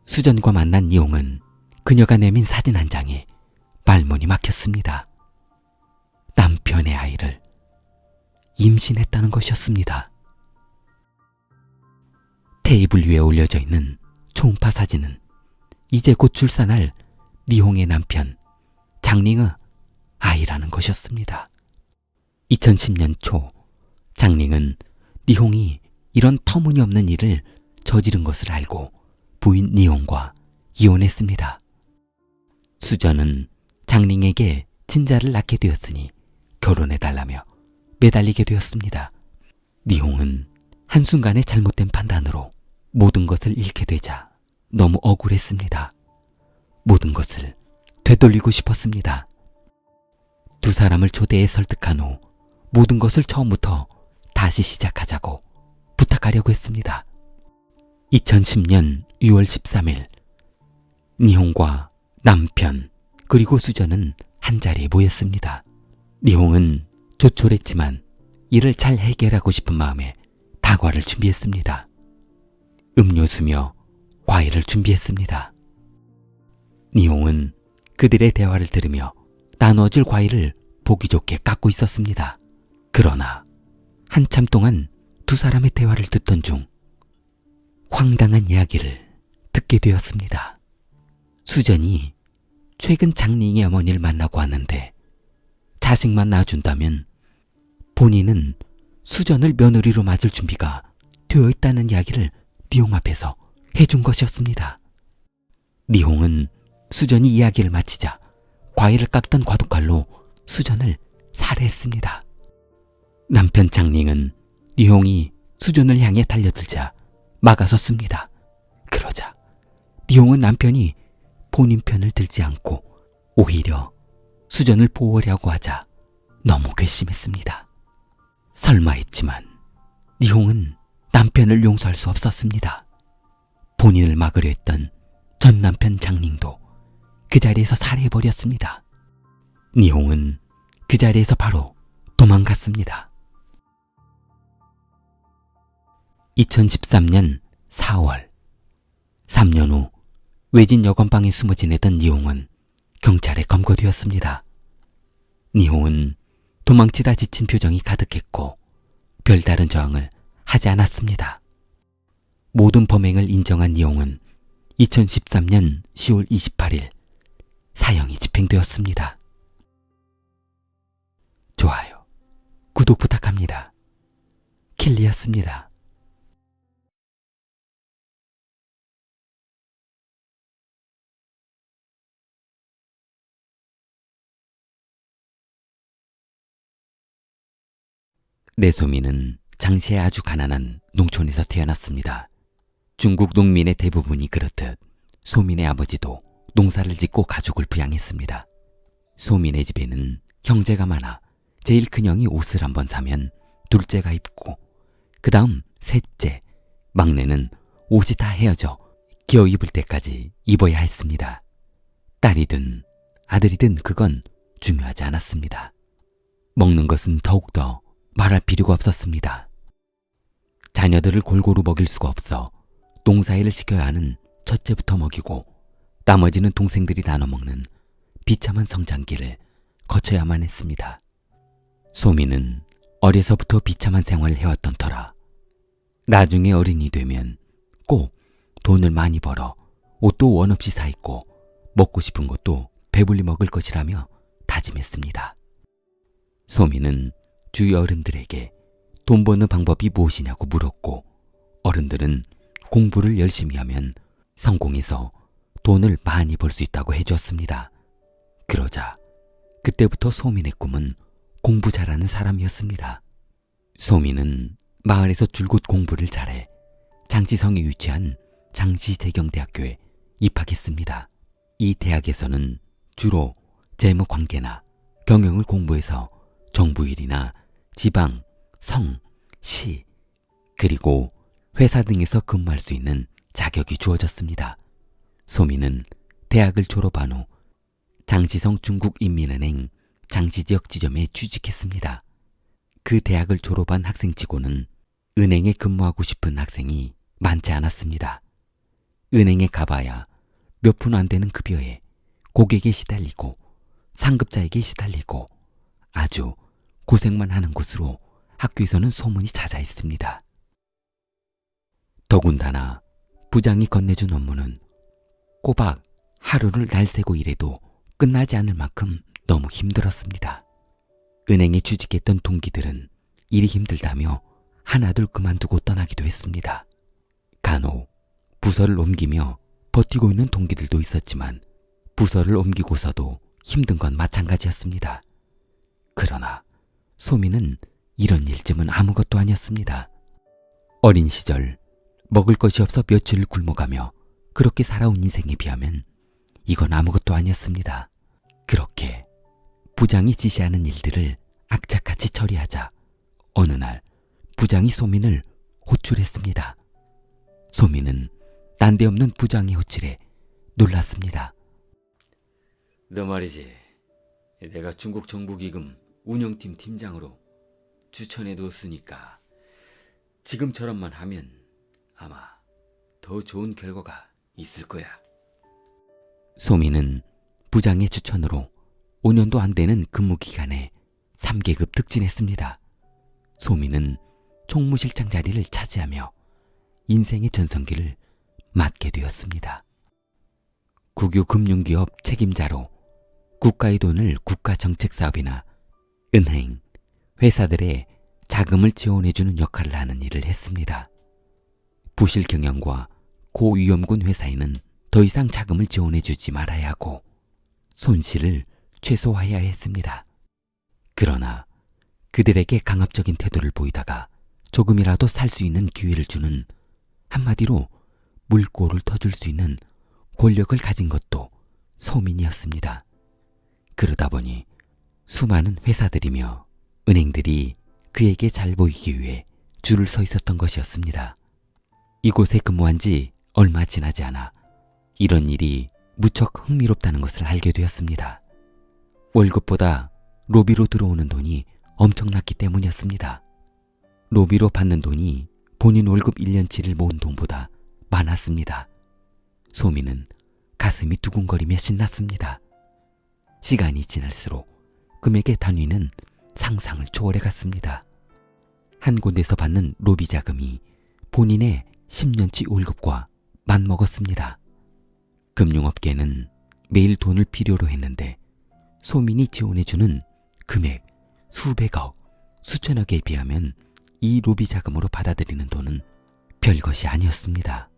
수전과 만난 니홍은 그녀가 내민 사진 한 장에 말문이 막혔습니다. 남편의 아이를 임신했다는 것이었습니다. 테이블 위에 올려져 있는 초음파 사진은 이제 곧 출산할 니홍의 남편 장링의 아이라는 것이었습니다. 2010년 초 장링은 니홍이 이런 터무니없는 일을 저지른 것을 알고 부인 니홍과 이혼했습니다. 수전은 장링에게 친자를 낳게 되었으니 결혼해달라며 매달리게 되었습니다. 니홍은 한순간의 잘못된 판단으로 모든 것을 잃게 되자 너무 억울했습니다. 모든 것을 되돌리고 싶었습니다. 두 사람을 초대해 설득한 후 모든 것을 처음부터 다시 시작하자고 부탁하려고 했습니다. 2010년 6월 13일 니홍과 남편 그리고 수전은 한자리에 모였습니다. 니홍은 조촐했지만 이를 잘 해결하고 싶은 마음에 다과를 준비했습니다. 음료수며 과일을 준비했습니다. 니홍은 그들의 대화를 들으며 나눠줄 과일을 보기 좋게 깎고 있었습니다. 그러나 한참 동안 두 사람의 대화를 듣던 중 황당한 이야기를 듣게 되었습니다. 수전이 최근 장링의 어머니를 만나고 왔는데 자식만 낳아준다면 본인은 수전을 며느리로 맞을 준비가 되어 있다는 이야기를 니홍 앞에서 해준 것이었습니다. 니홍은 수전이 이야기를 마치자 과일을 깎던 과도칼로 수전을 살해했습니다. 남편 장링은 니홍이 수전을 향해 달려들자 막아섰습니다. 그러자 니홍은 남편이 본인 편을 들지 않고 오히려 수전을 보호하려고 하자 너무 괘씸했습니다. 설마 했지만 니홍은 남편을 용서할 수 없었습니다. 본인을 막으려 했던 전 남편 장링도 그 자리에서 살해해버렸습니다. 니홍은 그 자리에서 바로 도망갔습니다. 2013년 4월 3년 후 외진 여관방에 숨어 지내던 니홍은 경찰에 검거되었습니다. 니홍은 도망치다 지친 표정이 가득했고 별다른 저항을 하지 않았습니다. 모든 범행을 인정한 니홍은 2013년 10월 28일 사형이 집행되었습니다. 좋아요, 구독 부탁합니다. 킬리였습니다. 내소민은 장시의 아주 가난한 농촌에서 태어났습니다. 중국 농민의 대부분이 그렇듯 소민의 아버지도 농사를 짓고 가족을 부양했습니다. 소민의 집에는 형제가 많아 제일 큰형이 옷을 한번 사면 둘째가 입고 그 다음 셋째, 막내는 옷이 다 헤어져 겨우 입을 때까지 입어야 했습니다. 딸이든 아들이든 그건 중요하지 않았습니다. 먹는 것은 더욱더 말할 필요가 없었습니다. 자녀들을 골고루 먹일 수가 없어 농사일을 시켜야 하는 첫째부터 먹이고 나머지는 동생들이 나눠 먹는 비참한 성장기를 거쳐야만 했습니다. 소민은 어려서부터 비참한 생활을 해왔던 터라 나중에 어른이 되면 꼭 돈을 많이 벌어 옷도 원 없이 사 입고 먹고 싶은 것도 배불리 먹을 것이라며 다짐했습니다. 소민은 주위 어른들에게 돈 버는 방법이 무엇이냐고 물었고 어른들은 공부를 열심히 하면 성공해서 돈을 많이 벌 수 있다고 해주었습니다. 그러자 그때부터 소민의 꿈은 공부 잘하는 사람이었습니다. 소민은 마을에서 줄곧 공부를 잘해 장시성에 위치한 장시대경대학교에 입학했습니다. 이 대학에서는 주로 재무관계나 경영을 공부해서 정부 일이나 지방, 성, 시, 그리고 회사 등에서 근무할 수 있는 자격이 주어졌습니다. 소민은 대학을 졸업한 후 장시성 중국인민은행 장시지역 지점에 취직했습니다. 그 대학을 졸업한 학생치고는 은행에 근무하고 싶은 학생이 많지 않았습니다. 은행에 가봐야 몇 푼 안 되는 급여에 고객에 시달리고 상급자에게 시달리고 아주 고생만 하는 곳으로 학교에서는 소문이 자자했습니다. 더군다나 부장이 건네준 업무는 꼬박 하루를 날새고 일해도 끝나지 않을 만큼 너무 힘들었습니다. 은행에 취직했던 동기들은 일이 힘들다며 하나둘 그만두고 떠나기도 했습니다. 간혹 부서를 옮기며 버티고 있는 동기들도 있었지만 부서를 옮기고서도 힘든 건 마찬가지였습니다. 그러나 소민은 이런 일쯤은 아무것도 아니었습니다. 어린 시절 먹을 것이 없어 며칠을 굶어가며 그렇게 살아온 인생에 비하면 이건 아무것도 아니었습니다. 그렇게 부장이 지시하는 일들을 악착같이 처리하자 어느 날 부장이 소민을 호출했습니다. 소민은 난데없는 부장의 호출에 놀랐습니다. 너 말이지, 내가 중국 정부기금 운영팀 팀장으로 추천해두었으니까 지금처럼만 하면 아마 더 좋은 결과가 있을 거야. 소민은 부장의 추천으로 5년도 안 되는 근무 기간에 3계급 특진했습니다. 소민은 총무실장 자리를 차지하며 인생의 전성기를 맞게 되었습니다. 국유 금융기업 책임자로 국가의 돈을 국가정책사업이나 은행, 회사들의 자금을 지원해주는 역할을 하는 일을 했습니다. 부실 경영과 고위험군 회사에는 더 이상 자금을 지원해주지 말아야 하고 손실을 최소화해야 했습니다. 그러나 그들에게 강압적인 태도를 보이다가 조금이라도 살 수 있는 기회를 주는, 한마디로 물꼬를 터줄 수 있는 권력을 가진 것도 소민이었습니다. 그러다 보니 수많은 회사들이며 은행들이 그에게 잘 보이기 위해 줄을 서 있었던 것이었습니다. 이곳에 근무한 지 얼마 지나지 않아 이런 일이 무척 흥미롭다는 것을 알게 되었습니다. 월급보다 로비로 들어오는 돈이 엄청났기 때문이었습니다. 로비로 받는 돈이 본인 월급 1년치를 모은 돈보다 많았습니다. 소민은 가슴이 두근거리며 신났습니다. 시간이 지날수록 금액의 단위는 상상을 초월해 갔습니다. 한 곳에서 받는 로비 자금이 본인의 10년치 월급과 맞먹었습니다. 금융업계는 매일 돈을 필요로 했는데 소민이 지원해주는 금액 수백억, 수천억에 비하면 이 로비 자금으로 받아들이는 돈은 별것이 아니었습니다.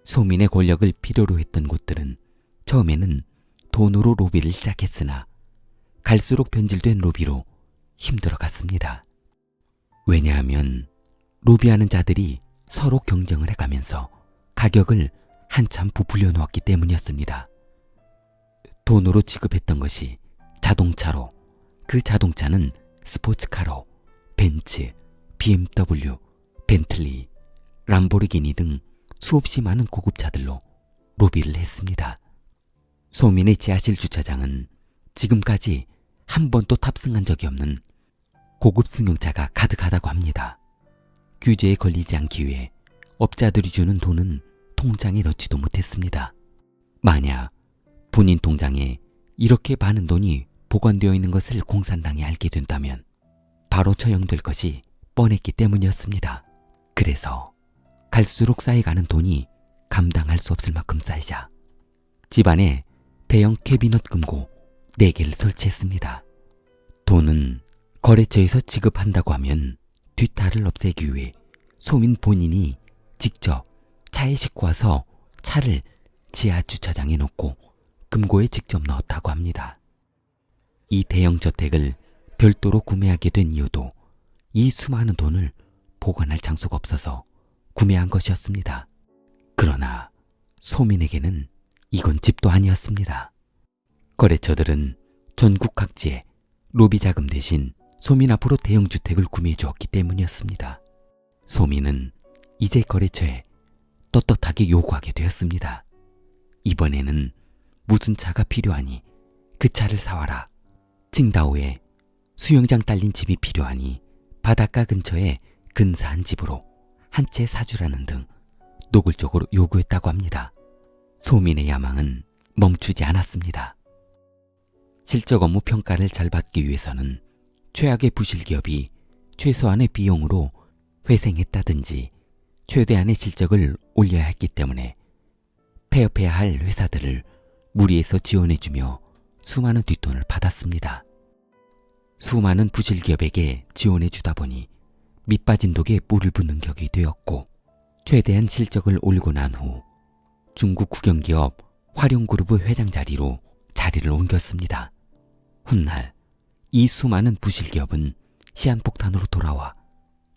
소민의 권력을 필요로 했던 곳들은 처음에는 돈으로 로비를 시작했으나 갈수록 변질된 로비로 힘들어갔습니다. 왜냐하면 로비하는 자들이 서로 경쟁을 해가면서 가격을 한참 부풀려 놓았기 때문이었습니다. 돈으로 지급했던 것이 자동차로, 그 자동차는 스포츠카로 벤츠, BMW, 벤틀리, 람보르기니 등 수없이 많은 고급차들로 로비를 했습니다. 소민의 지하실 주차장은 지금까지 한 번도 탑승한 적이 없는 고급 승용차가 가득하다고 합니다. 규제에 걸리지 않기 위해 업자들이 주는 돈은 통장에 넣지도 못했습니다. 만약 본인 통장에 이렇게 많은 돈이 보관되어 있는 것을 공산당이 알게 된다면 바로 처형될 것이 뻔했기 때문이었습니다. 그래서 갈수록 쌓여가는 돈이 감당할 수 없을 만큼 쌓이자 집안에 대형 캐비닛 금고 4개를 설치했습니다. 돈은 거래처에서 지급한다고 하면 뒷탈을 없애기 위해 소민 본인이 직접 차에 싣고 와서 차를 지하 주차장에 놓고 금고에 직접 넣었다고 합니다. 이 대형 저택을 별도로 구매하게 된 이유도 이 수많은 돈을 보관할 장소가 없어서 구매한 것이었습니다. 그러나 소민에게는 이건 집도 아니었습니다. 거래처들은 전국 각지에 로비 자금 대신 소민 앞으로 대형 주택을 구매해 주었기 때문이었습니다. 소민은 이제 거래처에 떳떳하게 요구하게 되었습니다. 이번에는 무슨 차가 필요하니 그 차를 사와라. 칭다오에 수영장 딸린 집이 필요하니 바닷가 근처에 근사한 집으로 한 채 사주라는 등 노골적으로 요구했다고 합니다. 소민의 야망은 멈추지 않았습니다. 실적 업무 평가를 잘 받기 위해서는 최악의 부실기업이 최소한의 비용으로 회생했다든지 최대한의 실적을 올려야 했기 때문에 폐업해야 할 회사들을 무리해서 지원해주며 수많은 뒷돈을 받았습니다. 수많은 부실기업에게 지원해 주다 보니 밑빠진 독에 뿔을 붙는 격이 되었고, 최대한 실적을 올리고 난 후 중국 국영기업 화룡그룹의 회장 자리로 자리를 옮겼습니다. 훗날 이 수많은 부실기업은 시한폭탄으로 돌아와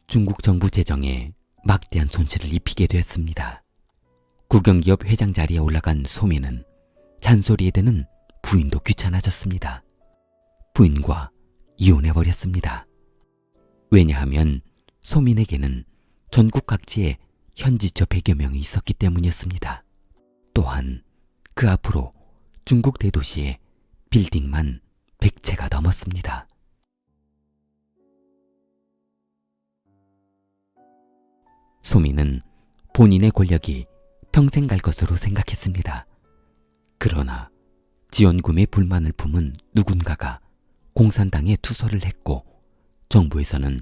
중국 정부 재정에 막대한 손실을 입히게 되었습니다. 국영기업 회장 자리에 올라간 소민은 잔소리에 드는 부인도 귀찮아졌습니다. 부인과 이혼해버렸습니다. 왜냐하면 소민에게는 전국 각지에 현지처 100여 명이 있었기 때문이었습니다. 또한 그 앞으로 중국 대도시에 빌딩만 100채가 넘었습니다. 소민은 본인의 권력이 평생 갈 것으로 생각했습니다. 그러나 지원금에 불만을 품은 누군가가 공산당에 투서를 했고, 정부에서는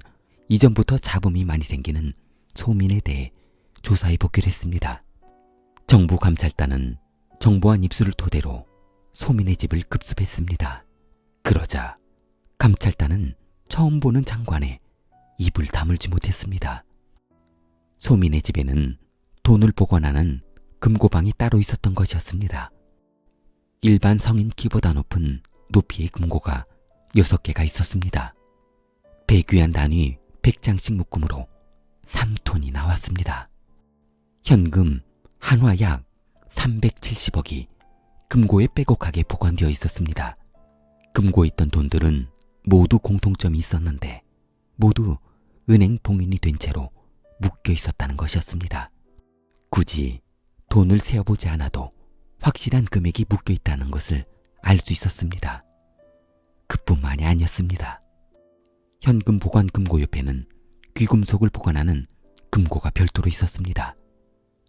이전부터 잡음이 많이 생기는 소민에 대해 조사해 보기로 했습니다. 정부 감찰단은 정보한 입수를 토대로 소민의 집을 급습했습니다. 그러자 감찰단은 처음 보는 장관에 입을 다물지 못했습니다. 소민의 집에는 돈을 보관하는 금고방이 따로 있었던 것이었습니다. 일반 성인 키보다 높은 높이의 금고가 6개가 있었습니다. 배귀한 단위 100장씩 묶음으로 3톤이 나왔습니다. 현금 한화 약 370억이 금고에 빼곡하게 보관되어 있었습니다. 금고에 있던 돈들은 모두 공통점이 있었는데 모두 은행 봉인이 된 채로 묶여 있었다는 것이었습니다. 굳이 돈을 세어보지 않아도 확실한 금액이 묶여 있다는 것을 알 수 있었습니다. 그뿐만이 아니었습니다. 현금 보관 금고 옆에는 귀금속을 보관하는 금고가 별도로 있었습니다.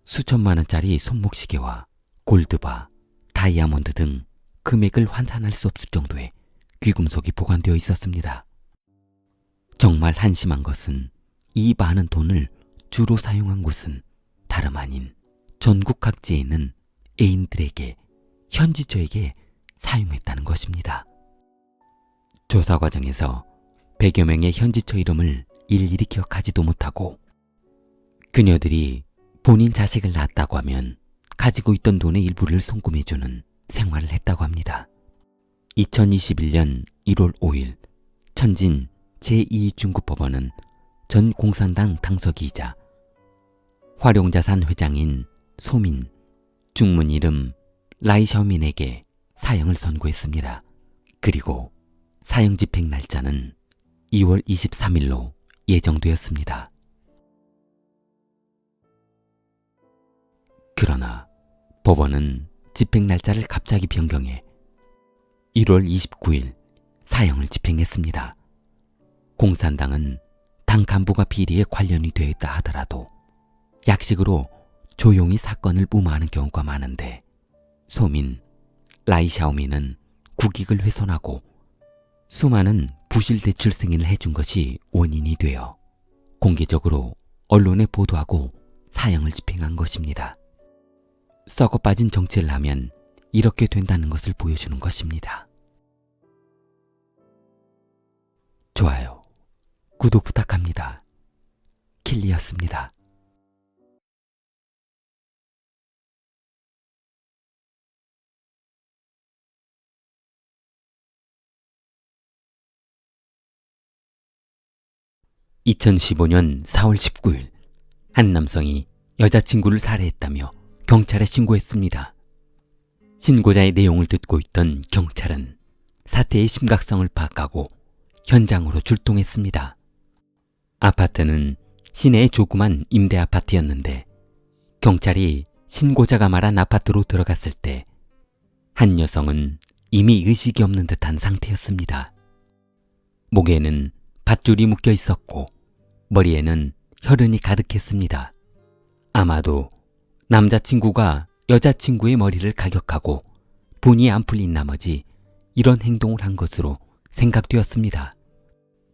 수천만 원짜리 손목시계와 골드바, 다이아몬드 등 금액을 환산할 수 없을 정도의 귀금속이 보관되어 있었습니다. 정말 한심한 것은 이 많은 돈을 주로 사용한 곳은 다름 아닌 전국 각지에 있는 애인들에게, 현지처에게 사용했다는 것입니다. 조사 과정에서 100여 명의 현지처 이름을 일일이 기억하지도 못하고, 그녀들이 본인 자식을 낳았다고 하면 가지고 있던 돈의 일부를 송금해주는 생활을 했다고 합니다. 2021년 1월 5일 천진 제2중국법원은 전 공산당 당서기이자 화룡자산 회장인 소민, 중문 이름 라이샤오민에게 사형을 선고했습니다. 그리고 사형 집행 날짜는 2월 23일로 예정되었습니다. 그러나 법원은 집행 날짜를 갑자기 변경해 1월 29일 사형을 집행했습니다. 공산당은 당 간부가 비리에 관련이 되어 있다 하더라도 약식으로 조용히 사건을 무마하는 경우가 많은데, 소민, 라이샤오민은 국익을 훼손하고 수많은 부실 대출 승인을 해준 것이 원인이 되어 공개적으로 언론에 보도하고 사형을 집행한 것입니다. 썩어 빠진 정치를 하면 이렇게 된다는 것을 보여주는 것입니다. 좋아요, 구독 부탁합니다. 킬리였습니다. (2015년 4월 19일) 한 남성이 여자친구를 살해했다며 경찰에 신고했습니다. 신고자의 내용을 듣고 있던 경찰은 사태의 심각성을 파악하고 현장으로 출동했습니다. 아파트는 시내의 조그만 임대 아파트였는데, 경찰이 신고자가 말한 아파트로 들어갔을 때 한 여성은 이미 의식이 없는 듯한 상태였습니다. 목에는 밧줄이 묶여 있었고 머리에는 혈흔이 가득했습니다. 아마도 남자친구가 여자친구의 머리를 가격하고 분이 안 풀린 나머지 이런 행동을 한 것으로 생각되었습니다.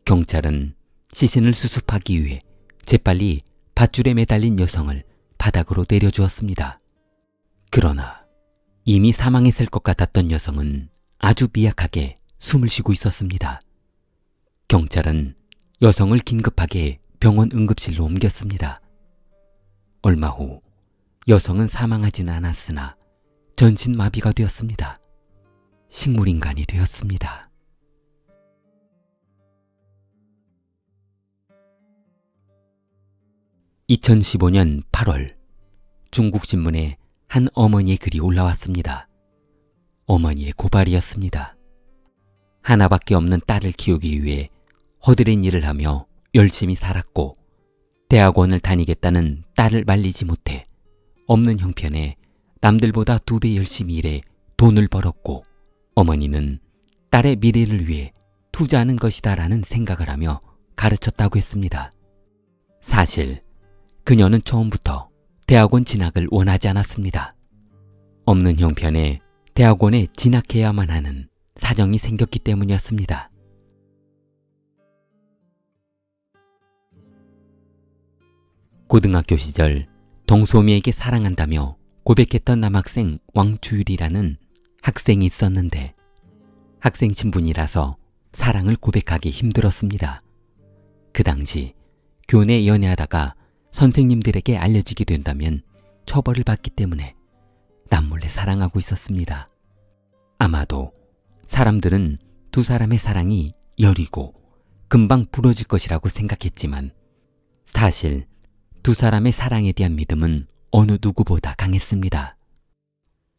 경찰은 시신을 수습하기 위해 재빨리 밧줄에 매달린 여성을 바닥으로 내려주었습니다. 그러나 이미 사망했을 것 같았던 여성은 아주 미약하게 숨을 쉬고 있었습니다. 경찰은 여성을 긴급하게 병원 응급실로 옮겼습니다. 얼마 후 여성은 사망하지는 않았으나 전신마비가 되었습니다. 식물인간이 되었습니다. (2015년 8월) 중국 신문에 한 어머니의 글이 올라왔습니다. 어머니의 고발이었습니다. 하나밖에 없는 딸을 키우기 위해 허드렛 일을 하며 열심히 살았고 대학원을 다니겠다는 딸을 말리지 못해 없는 형편에 남들보다 2배 열심히 일해 돈을 벌었고 어머니는 딸의 미래를 위해 투자하는 것이다 라는 생각을 하며 가르쳤다고 했습니다. 사실 그녀는 처음부터 대학원 진학을 원하지 않았습니다. 없는 형편에 대학원에 진학해야만 하는 사정이 생겼기 때문이었습니다. 고등학교 시절 동소미에게 사랑한다며 고백했던 남학생 왕주율이라는 학생이 있었는데 학생 신분이라서 사랑을 고백하기 힘들었습니다. 그 당시 교내 연애하다가 선생님들에게 알려지게 된다면 처벌을 받기 때문에 남몰래 사랑하고 있었습니다. 아마도 사람들은 두 사람의 사랑이 여리고 금방 부러질 것이라고 생각했지만 사실 두 사람의 사랑에 대한 믿음은 어느 누구보다 강했습니다.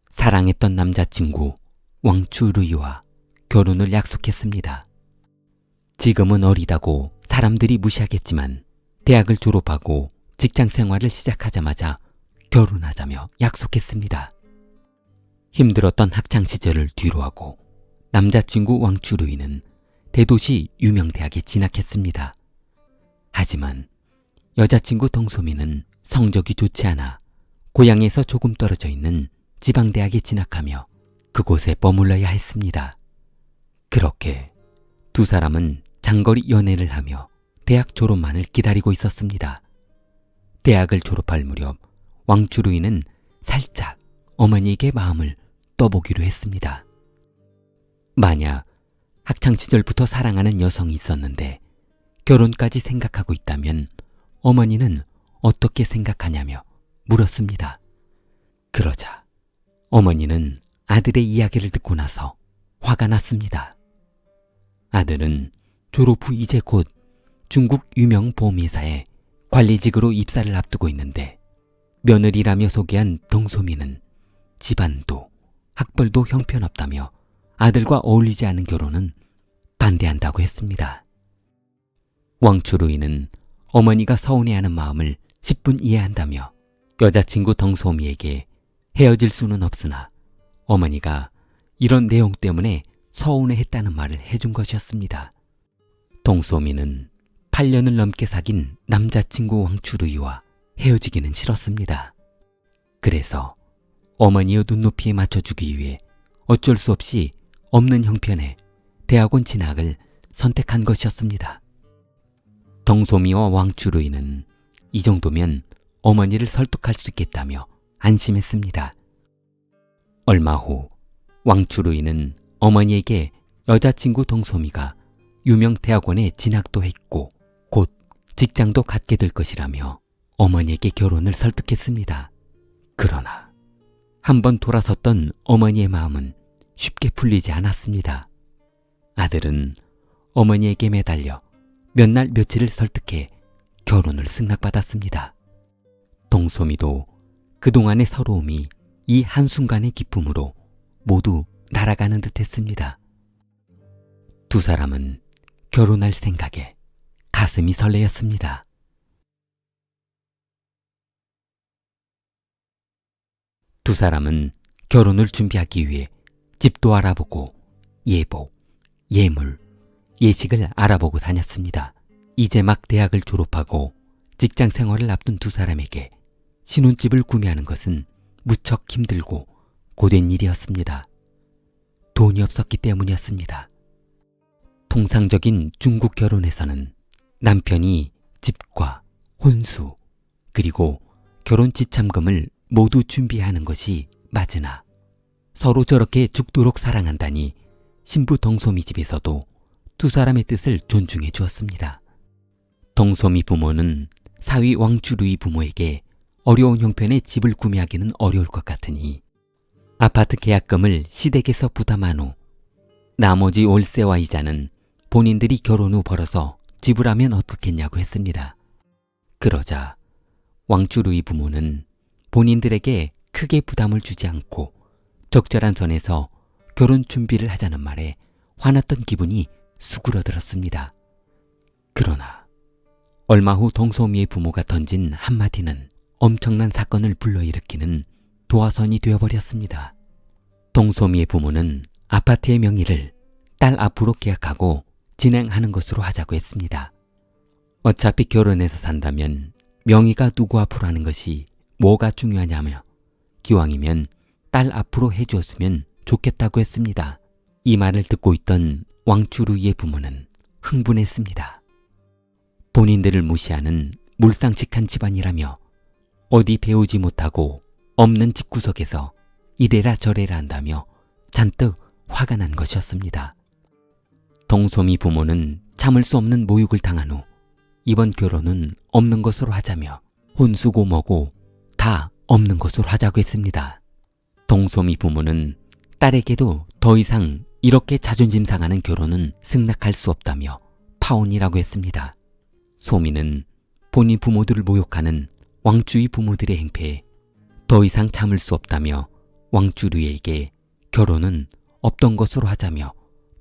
사랑했던 남자친구 왕추루이와 결혼을 약속했습니다. 지금은 어리다고 사람들이 무시하겠지만 대학을 졸업하고 직장 생활을 시작하자마자 결혼하자며 약속했습니다. 힘들었던 학창시절을 뒤로하고 남자친구 왕추루이는 대도시 유명 대학에 진학했습니다. 하지만 여자친구 동소미는 성적이 좋지 않아 고향에서 조금 떨어져 있는 지방대학에 진학하며 그곳에 머물러야 했습니다. 그렇게 두 사람은 장거리 연애를 하며 대학 졸업만을 기다리고 있었습니다. 대학을 졸업할 무렵 왕추루이는 살짝 어머니에게 마음을 떠보기로 했습니다. 만약 학창시절부터 사랑하는 여성이 있었는데 결혼까지 생각하고 있다면 어머니는 어떻게 생각하냐며 물었습니다. 그러자 어머니는 아들의 이야기를 듣고 나서 화가 났습니다. 아들은 졸업 후 이제 곧 중국 유명 보험회사에 관리직으로 입사를 앞두고 있는데 며느리라며 소개한 동소미는 집안도 학벌도 형편없다며 아들과 어울리지 않은 결혼은 반대한다고 했습니다. 왕추루이는 어머니가 서운해하는 마음을 10분 이해한다며 여자친구 덩소미에게 헤어질 수는 없으나 어머니가 이런 내용 때문에 서운해했다는 말을 해준 것이었습니다. 동소미는 8년을 넘게 사귄 남자친구 왕추루이와 헤어지기는 싫었습니다. 그래서 어머니의 눈높이에 맞춰주기 위해 어쩔 수 없이 없는 형편에 대학원 진학을 선택한 것이었습니다. 덩소미와 왕추루이는 이 정도면 어머니를 설득할 수 있겠다며 안심했습니다. 얼마 후 왕추루이는 어머니에게 여자친구 동소미가 유명 대학원에 진학도 했고 곧 직장도 갖게 될 것이라며 어머니에게 결혼을 설득했습니다. 그러나 한번 돌아섰던 어머니의 마음은 쉽게 풀리지 않았습니다. 아들은 어머니에게 매달려 몇 날 며칠을 설득해 결혼을 승낙받았습니다. 동소미도 그동안의 서러움이 이 한순간의 기쁨으로 모두 날아가는 듯 했습니다. 두 사람은 결혼할 생각에 가슴이 설레었습니다. 두 사람은 결혼을 준비하기 위해 집도 알아보고 예복, 예물, 예식을 알아보고 다녔습니다. 이제 막 대학을 졸업하고 직장 생활을 앞둔 두 사람에게 신혼집을 구매하는 것은 무척 힘들고 고된 일이었습니다. 돈이 없었기 때문이었습니다. 통상적인 중국 결혼에서는 남편이 집과 혼수 그리고 결혼 지참금을 모두 준비하는 것이 맞으나 서로 저렇게 죽도록 사랑한다니 신부 덩소미 집에서도 두 사람의 뜻을 존중해 주었습니다. 동소미 부모는 사위 왕주루이 부모에게 어려운 형편의 집을 구매하기는 어려울 것 같으니 아파트 계약금을 시댁에서 부담한 후 나머지 월세와 이자는 본인들이 결혼 후 벌어서 지불하면 어떻겠냐고 했습니다. 그러자 왕주루이 부모는 본인들에게 크게 부담을 주지 않고 적절한 선에서 결혼 준비를 하자는 말에 화났던 기분이 수그러들었습니다. 그러나 얼마 후 동소미의 부모가 던진 한마디는 엄청난 사건을 불러일으키는 도화선이 되어버렸습니다. 동소미의 부모는 아파트의 명의를 딸 앞으로 계약하고 진행하는 것으로 하자고 했습니다. 어차피 결혼해서 산다면 명의가 누구 앞으로 하는 것이 뭐가 중요하냐며 기왕이면 딸 앞으로 해주었으면 좋겠다고 했습니다. 이 말을 듣고 있던 왕주루이의 부모는 흥분했습니다. 본인들을 무시하는 몰상식한 집안이라며 어디 배우지 못하고 없는 집구석에서 이래라 저래라 한다며 잔뜩 화가 난 것이었습니다. 동소미 부모는 참을 수 없는 모욕을 당한 후 이번 결혼은 없는 것으로 하자며 혼수고 뭐고 다 없는 것으로 하자고 했습니다. 동소미 부모는 딸에게도 더 이상 이렇게 자존심 상하는 결혼은 승낙할 수 없다며 파혼이라고 했습니다. 소미는 본인 부모들을 모욕하는 왕주의 부모들의 행패에 더 이상 참을 수 없다며 왕주루에게 결혼은 없던 것으로 하자며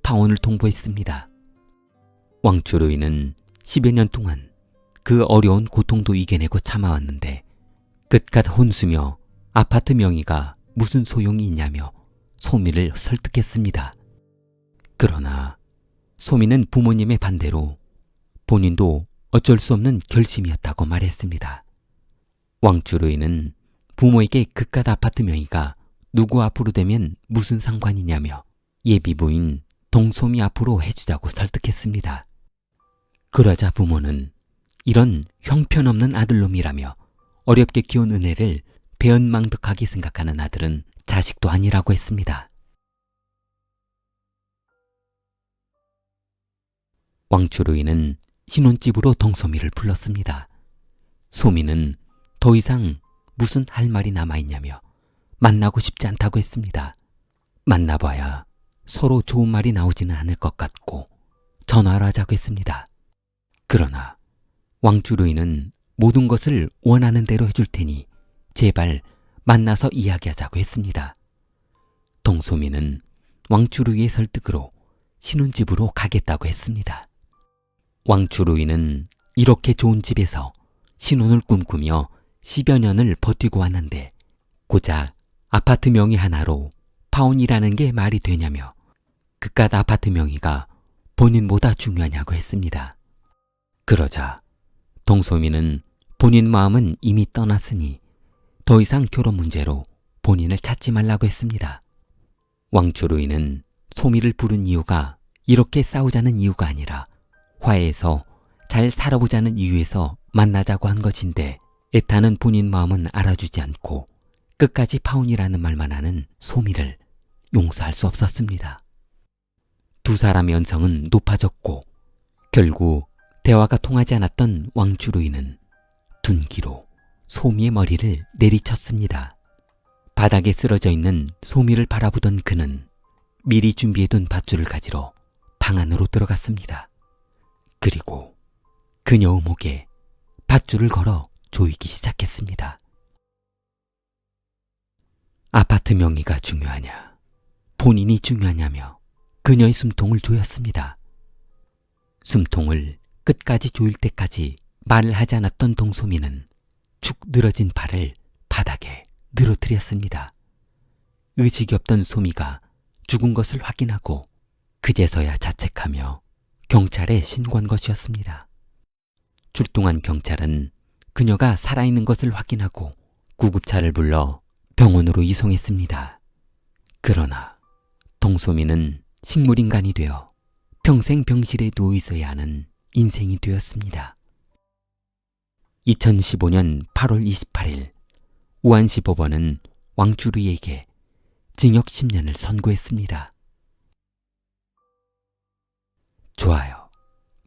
파혼을 통보했습니다. 왕주루이는 10여 년 동안 그 어려운 고통도 이겨내고 참아왔는데 끝갓 혼수며 아파트 명의가 무슨 소용이 있냐며 소미를 설득했습니다. 그러나 소미는 부모님의 반대로 본인도 어쩔 수 없는 결심이었다고 말했습니다. 왕주루이는 부모에게 그깟 아파트 명의가 누구 앞으로 되면 무슨 상관이냐며 예비부인 동소미 앞으로 해주자고 설득했습니다. 그러자 부모는 이런 형편없는 아들놈이라며 어렵게 키운 은혜를 배은망덕하게 생각하는 아들은 자식도 아니라고 했습니다. 왕주루이는 신혼집으로 동소미를 불렀습니다. 소미는 더 이상 무슨 할 말이 남아있냐며 만나고 싶지 않다고 했습니다. 만나봐야 서로 좋은 말이 나오지는 않을 것 같고 전화를 하자고 했습니다. 그러나 왕주루이는 모든 것을 원하는 대로 해줄 테니 제발 만나서 이야기하자고 했습니다. 동소미는 왕주루이의 설득으로 신혼집으로 가겠다고 했습니다. 왕주루이는 이렇게 좋은 집에서 신혼을 꿈꾸며 10여 년을 버티고 왔는데 고작 아파트 명의 하나로 파혼이라는 게 말이 되냐며 그깟 아파트 명의가 본인보다 중요하냐고 했습니다. 그러자 동소미는 본인 마음은 이미 떠났으니 더 이상 결혼 문제로 본인을 찾지 말라고 했습니다. 왕주루이는 소미를 부른 이유가 이렇게 싸우자는 이유가 아니라 화해해서 잘 살아보자는 이유에서 만나자고 한 것인데 애타는 본인 마음은 알아주지 않고 끝까지 파혼이라는 말만 하는 소미를 용서할 수 없었습니다. 두 사람의 언성은 높아졌고 결국 대화가 통하지 않았던 왕주루이는 둔기로 소미의 머리를 내리쳤습니다. 바닥에 쓰러져 있는 소미를 바라보던 그는 미리 준비해둔 밧줄을 가지러 방 안으로 들어갔습니다. 그리고 그녀의 목에 밧줄을 걸어 조이기 시작했습니다. 아파트 명의가 중요하냐, 본인이 중요하냐며 그녀의 숨통을 조였습니다. 숨통을 끝까지 조일 때까지 말을 하지 않았던 동소미는 축 늘어진 발을 바닥에 늘어뜨렸습니다. 의식이 없던 소미가 죽은 것을 확인하고 그제서야 자책하며 경찰에 신고한 것이었습니다. 출동한 경찰은 그녀가 살아있는 것을 확인하고 구급차를 불러 병원으로 이송했습니다. 그러나 동소미는 식물인간이 되어 평생 병실에 누워 있어야 하는 인생이 되었습니다. 2015년 8월 28일 우안시 법원은 왕주루이에게 징역 10년을 선고했습니다. 좋아요,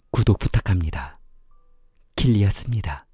구독 부탁합니다. 킬리였습니다.